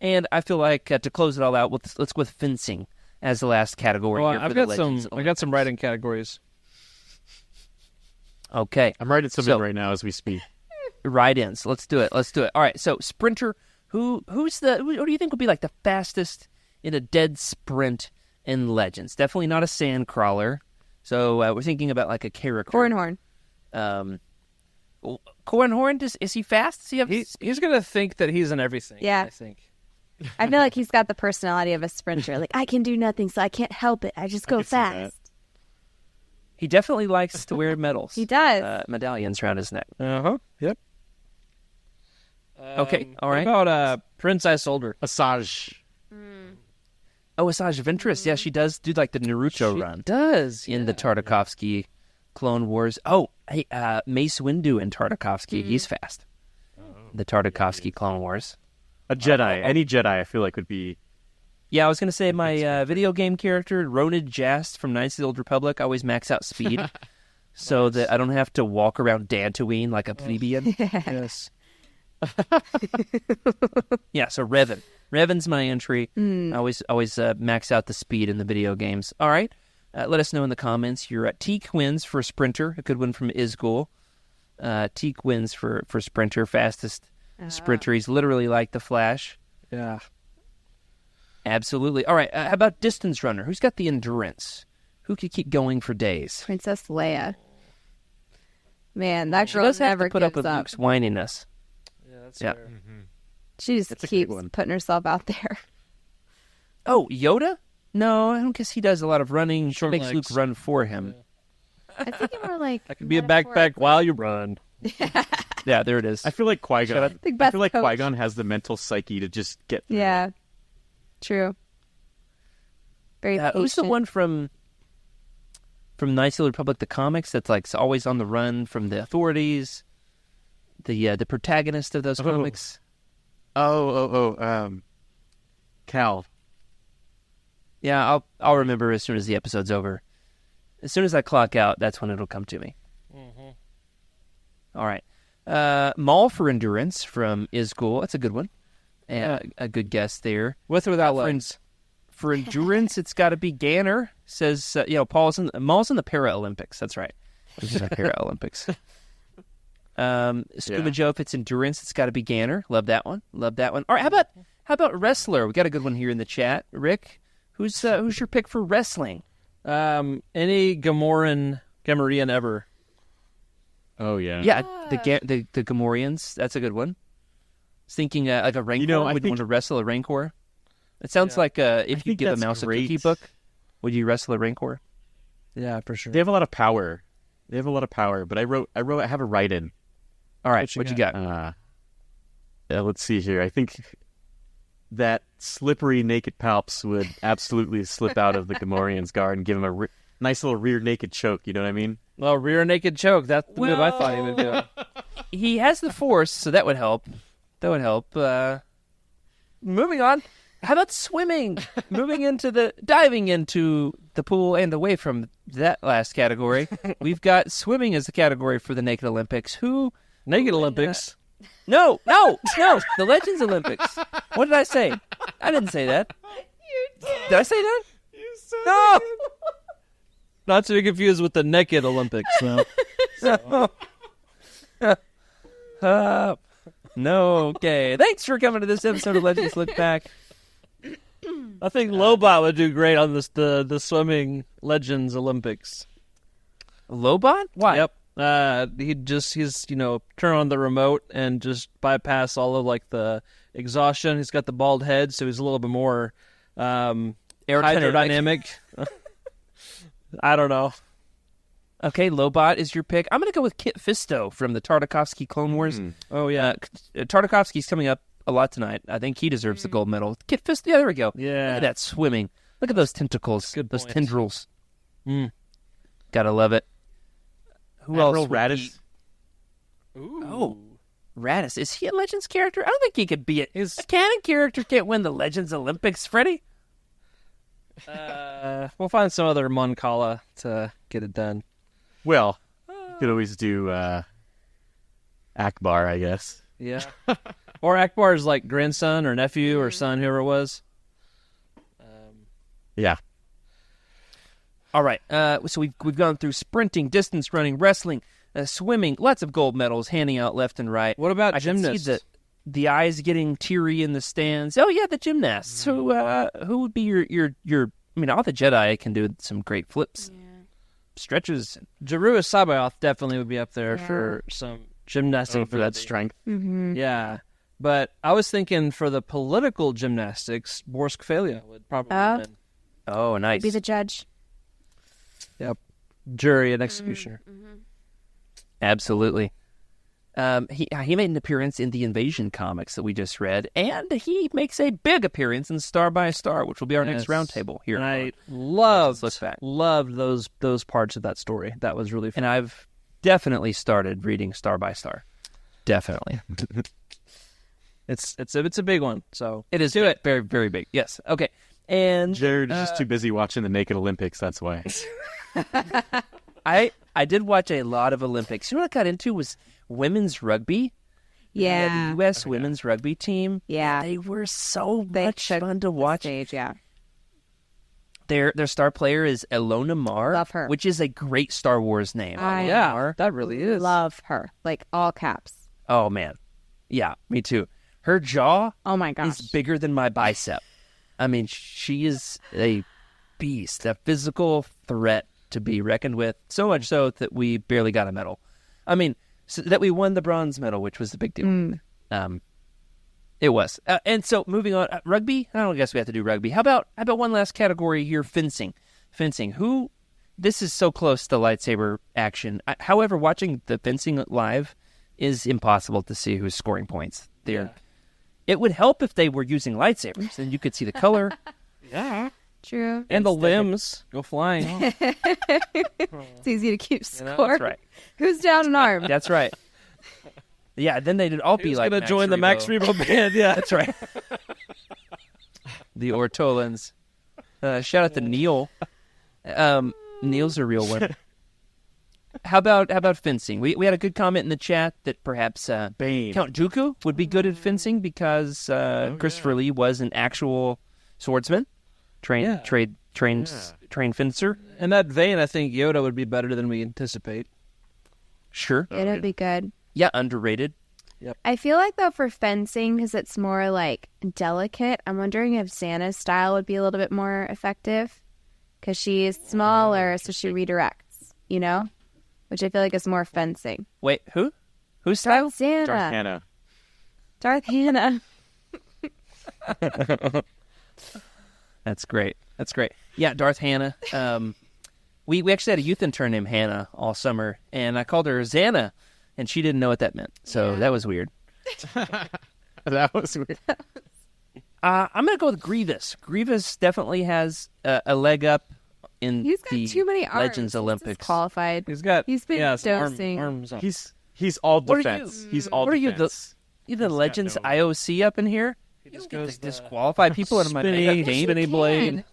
S3: and I feel like to close it all out, let's go with fencing as the last category.
S5: Well,
S3: here for
S5: I've
S3: the
S5: got
S3: Legends
S5: some. I got
S3: Olympics.
S5: some writing categories.
S3: Okay.
S4: I'm writing something right now as we speak.
S3: Write-ins. Let's do it. All right. So sprinter. Who do you think would be like the fastest in a dead sprint in Legends? Definitely not a sand crawler. So we're thinking about like a character.
S6: Cornhorn.
S3: Cornhorn. Is he fast? Does he have?
S5: He's gonna think that he's in everything.
S6: Yeah.
S5: I think.
S6: I feel like he's got the personality of a sprinter. Like, I can do nothing, so I can't help it. I just go
S4: can see that.
S6: fast.
S3: He definitely likes to wear medals.
S6: He does.
S3: Medallions around his neck.
S5: Uh-huh. Yep.
S3: Okay, all right.
S5: What about Prince Isolde?
S4: Asajj.
S3: Oh, Asajj Ventress. Yeah, she does do like the Naruto run
S5: Does.
S3: in the Tartakovsky Clone Wars. Oh, hey, Mace Windu in Tartakovsky. He's fast. The Tartakovsky Clone Wars.
S4: A Jedi. Any Jedi, I feel like, would be...
S3: Yeah, I was going to say my video game character, Ronid Jast from Knights of the Old Republic, I always max out speed so that I don't have to walk around Dantooine like a plebeian.
S5: Yes.
S3: Yeah, so Revan. Revan's my entry. I always max out the speed in the video games. All right. Let us know in the comments. Your Teak wins for Sprinter, a good one from Isgul. Teak wins for Sprinter, fastest sprinter. He's literally like the Flash.
S5: Yeah.
S3: Absolutely. All right. How about distance runner? Who's got the endurance? Who could keep going for days?
S6: Princess Leia. Man, that
S3: She
S6: girl
S3: does have
S6: never
S3: to put up
S6: gives
S3: with
S6: up.
S3: Luke's whininess.
S5: Yeah, that's
S3: Yeah.
S5: fair.
S6: She just
S4: That's a good
S6: keeps
S4: one.
S6: putting herself out there.
S3: Oh, Yoda? No, I don't guess he does a lot of running.
S5: Short
S3: Makes
S5: legs.
S3: Luke run for him.
S6: I think it more like
S5: That could be a backpack while you run.
S3: Yeah, there it is.
S4: I feel like Qui-Gon.
S6: The
S4: I
S6: best
S4: feel like
S6: coach.
S4: Qui-Gon has the mental psyche to just get through.
S6: Yeah. True. Very
S3: Who's the
S6: patient.
S3: one from Knights of the Republic, the comics, that's like always on the run from the authorities? The protagonist of those comics.
S4: Cal.
S3: Yeah, I'll remember as soon as the episode's over. As soon as I clock out, that's when it'll come to me. All right. Maul for endurance from Isgul. That's a good one. A good guess there.
S5: With or without
S3: For
S5: legs?
S3: For endurance, it's got to be Ganner. Says, Maul's in the Paralympics. That's right. He's in the Paralympics. Scuba Joe, if it's endurance, it's got to be Ganner. Love that one. All right, how about wrestler? We got a good one here in the chat. Rick, who's your pick for wrestling?
S5: Any Gamorrean ever.
S4: Oh, yeah.
S3: Yeah, the Gamorreans. That's a good one. I was thinking like a Rancor.
S4: I
S3: Would you want to wrestle a Rancor? It sounds like if you
S4: think
S3: give a
S4: that's
S3: mouse
S4: great.
S3: a cookie book, would you wrestle a Rancor?
S5: Yeah, for sure.
S4: They have a lot of power. But I have a write-in.
S3: All right,
S5: What
S3: what
S5: you
S3: you got?
S4: Let's see here. I think that slippery naked palps would absolutely slip out of the Gamorrean's guard and give him a nice little rear naked choke. You know what I mean?
S5: Well, rear naked choke. That's the move I thought he would do.
S3: He has the Force, so that would help. Moving on. How about swimming? Diving into the pool and away from that last category. We've got swimming as the category for the Naked Olympics. Who?
S5: Naked Olympics.
S3: No. The Legends Olympics. What did I say? I didn't say that. You did. Did I say that? You said no.
S5: Not to be confused with the Naked Olympics. No.
S3: No. Okay. Thanks for coming to this episode of Legends Look Back.
S5: I think Lobot would do great on the swimming Legends Olympics.
S3: Lobot? Why?
S5: Yep. He's turn on the remote and just bypass all of like the exhaustion. He's got the bald head, so he's a little bit more aerodynamic. I don't know.
S3: Okay, Lobot is your pick. I'm going to go with Kit Fisto from the Tartakovsky Clone Wars.
S5: Oh yeah.
S3: Tartakovsky's coming up a lot tonight. I think he deserves the gold medal. Kit Fisto, yeah, there we go.
S5: Yeah.
S3: Look at that swimming. Look at those tentacles.
S5: Good
S3: those
S5: point.
S3: tendrils. Gotta love it. Who
S4: Admiral
S3: else? would
S4: Radish.
S3: be- Oh, Radis. Is he a Legends character? I don't think he could be a canon character. Can't win the Legends Olympics, Freddie.
S5: We'll find some other Moncala to get it done.
S4: Well, you could always do Akbar, I guess.
S5: Yeah. Or Akbar's like grandson or nephew or son, whoever it was.
S4: Yeah.
S3: All right. So we've gone through sprinting, distance running, wrestling, swimming. Lots of gold medals handing out left and right.
S5: What about
S3: I can
S5: gymnasts?
S3: see the eyes getting teary in the stands. Oh yeah, the gymnasts. Who would be your? I mean, all the Jedi can do some great flips, stretches.
S5: Jeruis Sabaoth definitely would be up there for some gymnastics.
S4: For that strength.
S5: Yeah. But I was thinking for the political gymnastics, Borsk Falia would probably win.
S3: Oh, nice.
S6: Be the judge.
S5: Yep. jury and executioner.
S3: Absolutely. He made an appearance in the Invasion comics that we just read, and he makes a big appearance in Star by Star, which will be our next roundtable here.
S5: And I
S3: Let's look back.
S5: loved those parts of that story. That was really fun.
S3: And I've definitely started reading Star by Star. Definitely.
S5: It's a big one. So
S3: It is very, very big. Yes. Okay. And
S4: Jared is just too busy watching the Naked Olympics. That's why.
S3: I did watch a lot of Olympics. You know what I got into was women's rugby.
S6: Yeah.
S3: The U.S. women's rugby team.
S6: Yeah.
S3: They were so
S6: They
S3: much
S6: took
S3: fun to
S6: the
S3: watch.
S6: Stage, yeah.
S3: Their star player is Elona Mar.
S6: Love her.
S3: Which is a great Star Wars name.
S6: I
S5: yeah, that really is.
S6: love her. Like all caps.
S3: Oh, man. Yeah, me too. Her jaw
S6: Oh my gosh.
S3: is bigger than my bicep. I mean, she is a beast, a physical threat to be reckoned with. So much so that we barely got a medal. I mean, so that we won the bronze medal, which was the big deal. It was. And so moving on, rugby. I don't guess we have to do rugby. How about one last category here? Fencing. Who? This is so close to lightsaber action. However, watching the fencing live is impossible to see who's scoring points there. It would help if they were using lightsabers, and you could see the color.
S5: Yeah.
S6: True.
S5: And the limbs go flying.
S6: It's easy to keep
S3: You know,
S6: score.
S3: that's right.
S6: Who's down an arm?
S3: That's right. Yeah, then they'd all be
S5: Who's
S3: like
S5: gonna
S3: Max
S5: join the Max
S3: Rebo.
S5: Rebo band? Yeah.
S3: That's right. The Ortolans. Shout out to Neil. Neil's a real one. How about fencing? We had a good comment in the chat that perhaps
S4: Bane.
S3: Count Dooku would be good at fencing because Christopher Lee was an actual swordsman, trained fencer.
S5: In that vein, I think Yoda would be better than we anticipate.
S3: Sure.
S6: It'd be good.
S3: Yeah, underrated.
S6: I feel like, though, for fencing, because it's more, like, delicate, I'm wondering if Xana's style would be a little bit more effective. Because she is smaller, so she redirects, you know? Which I feel like is more fencing.
S3: Wait, who? Whose style?
S6: Xana.
S4: Darth Hannah.
S6: Darth Hannah.
S3: That's great. Yeah, Darth Hannah. We actually had a youth intern named Hannah all summer, and I called her Xana, and she didn't know what that meant. So that was weird.
S4: That was weird.
S3: I'm going to go with Grievous. Grievous definitely has a leg up in
S6: He's got
S3: the
S6: too many arms.
S3: Legends Olympics.
S6: Qualified.
S5: He's been
S6: some
S5: arms up.
S4: He's all
S3: What are
S4: defense.
S3: you?
S4: He's all
S3: What are you,
S4: defense.
S3: the Legends IOC up in here? You don't get to disqualify people in my
S5: spinny
S3: game.
S5: blade.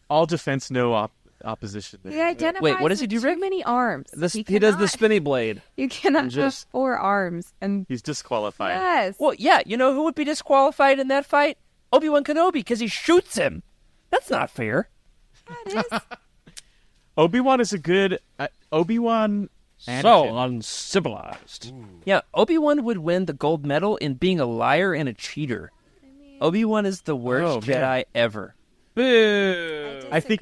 S4: All defense, no opposition.
S6: He identifies
S3: Wait, what does he
S6: with
S3: do,
S6: too
S3: Rick?
S6: many arms.
S5: He does the
S6: cannot-
S5: spinny blade.
S6: You cannot
S5: Just-
S6: have 4 arms. And
S4: He's disqualified.
S6: yes.
S3: Well, yeah, you know who would be disqualified in that fight? Obi-Wan Kenobi, because he shoots him. That's not fair.
S6: That is.
S4: Obi-Wan is a good... Obi-Wan...
S5: So
S4: Anakin.
S5: uncivilized.
S3: Yeah, Obi-Wan would win the gold medal in being a liar and a cheater. Obi-Wan is the worst
S4: man.
S3: Jedi ever.
S5: Boo.
S4: I think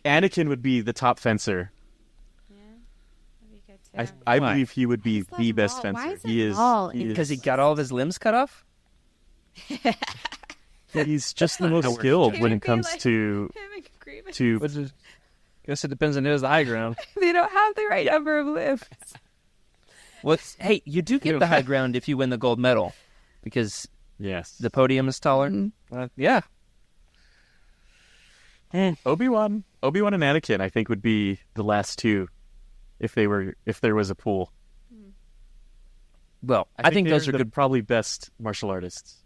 S4: Anakin would be the top fencer. I believe he would be the best fencer.
S6: Why is
S4: he
S6: it
S4: is
S6: all?
S3: Because he got all of his limbs cut off?
S4: he's just the most skilled when it comes to
S5: Which is, guess it depends on his high ground.
S6: They don't have the right number of limbs.
S3: Hey, you do get the high ground if you win the gold medal. Because
S4: yes.
S3: the podium is taller.
S5: Yeah.
S4: Obi-Wan and Anakin I think would be the last two if there was a pool.
S3: Well, I think those are
S4: the
S3: good
S4: probably best martial artists.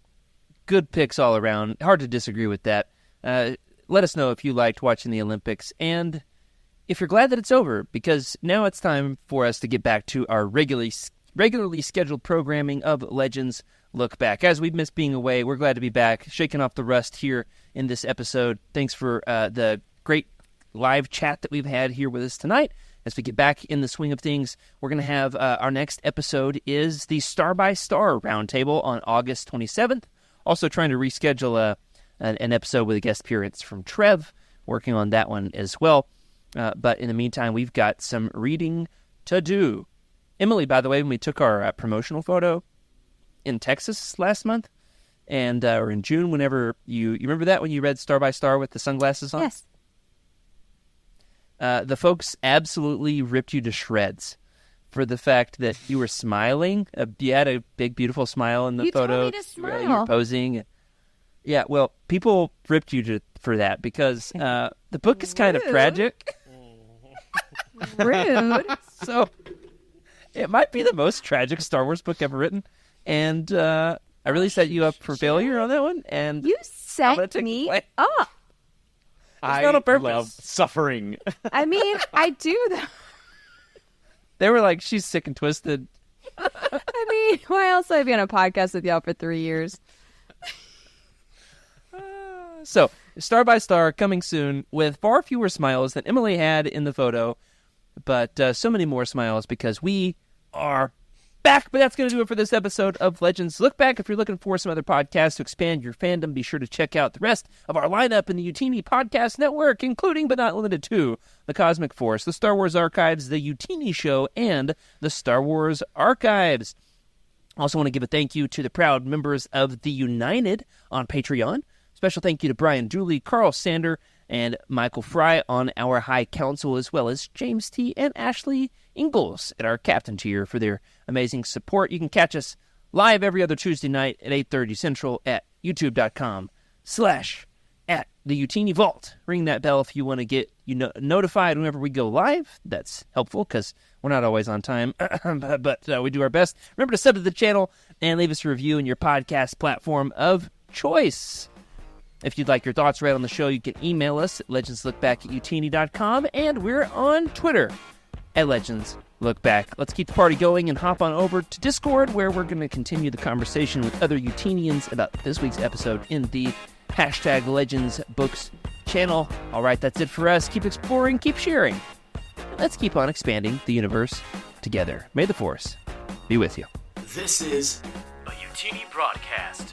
S3: good picks all around. Hard to disagree with that. Let us know if you liked watching the Olympics and if you're glad that it's over, because now it's time for us to get back to our regularly scheduled programming of Legends Look Back. As we've missed being away, we're glad to be back, shaking off the rust here in this episode. Thanks for the great live chat that we've had here with us tonight. As we get back in the swing of things, we're going to have our next episode is the Star by Star Roundtable on August 27th. Also trying to reschedule an episode with a guest appearance from Trev, working on that one as well. But in the meantime, we've got some reading to do. Emily, by the way, when we took our promotional photo in Texas last month, and or in June, whenever you remember that when you read Star by Star with the sunglasses on?
S6: Yes.
S3: the folks absolutely ripped you to shreds for the fact that you were smiling. You had a big, beautiful smile in the
S6: You
S3: photo.
S6: told me to smile.
S3: You were posing. Yeah, well, people ripped you for that because the book is kind of
S6: Rude.
S3: tragic.
S6: Rude.
S3: So it might be the most tragic Star Wars book ever written. And I really set you up for failure on that one. And
S6: You
S3: I'm gonna
S6: set
S3: take the
S6: me
S3: blame.
S6: up.
S4: I
S3: not on purpose.
S4: love suffering.
S6: I mean, I do though.
S3: They were like, she's sick and twisted.
S6: I mean, why else would I be on a podcast with y'all for 3 years?
S3: So, Star by Star coming soon with far fewer smiles than Emily had in the photo, but so many more smiles because we are back. But that's going to do it for this episode of Legends Look Back. If you're looking for some other podcasts to expand your fandom, be sure to check out the rest of our lineup in the Utini Podcast Network, including but not limited to The Cosmic Force, The Star Wars Archives, The Utini Show, and The Star Wars Archives. Also want to give a thank you to the proud members of The United on Patreon. Special thank you to Brian Dooley, Carl Sander, and Michael Fry on our High Council, as well as James T. and Ashley Ingalls at our Captain tier for their amazing support. You can catch us live every other Tuesday night at 8:30 Central at youtube.com/@the Vault. Ring that bell if you want to get notified whenever we go live. That's helpful because we're not always on time, but we do our best. Remember to sub to the channel and leave us a review in your podcast platform of choice. If you'd like your thoughts read on the show, you can email us at legendslookback@utini.com, and we're on Twitter at legendslookback. Let's keep the party going and hop on over to Discord, where we're going to continue the conversation with other Utinians about this week's episode in the #LegendsBooks channel. All right, that's it for us. Keep exploring, keep sharing. Let's keep on expanding the universe together. May the Force be with you.
S2: This is a Utini broadcast.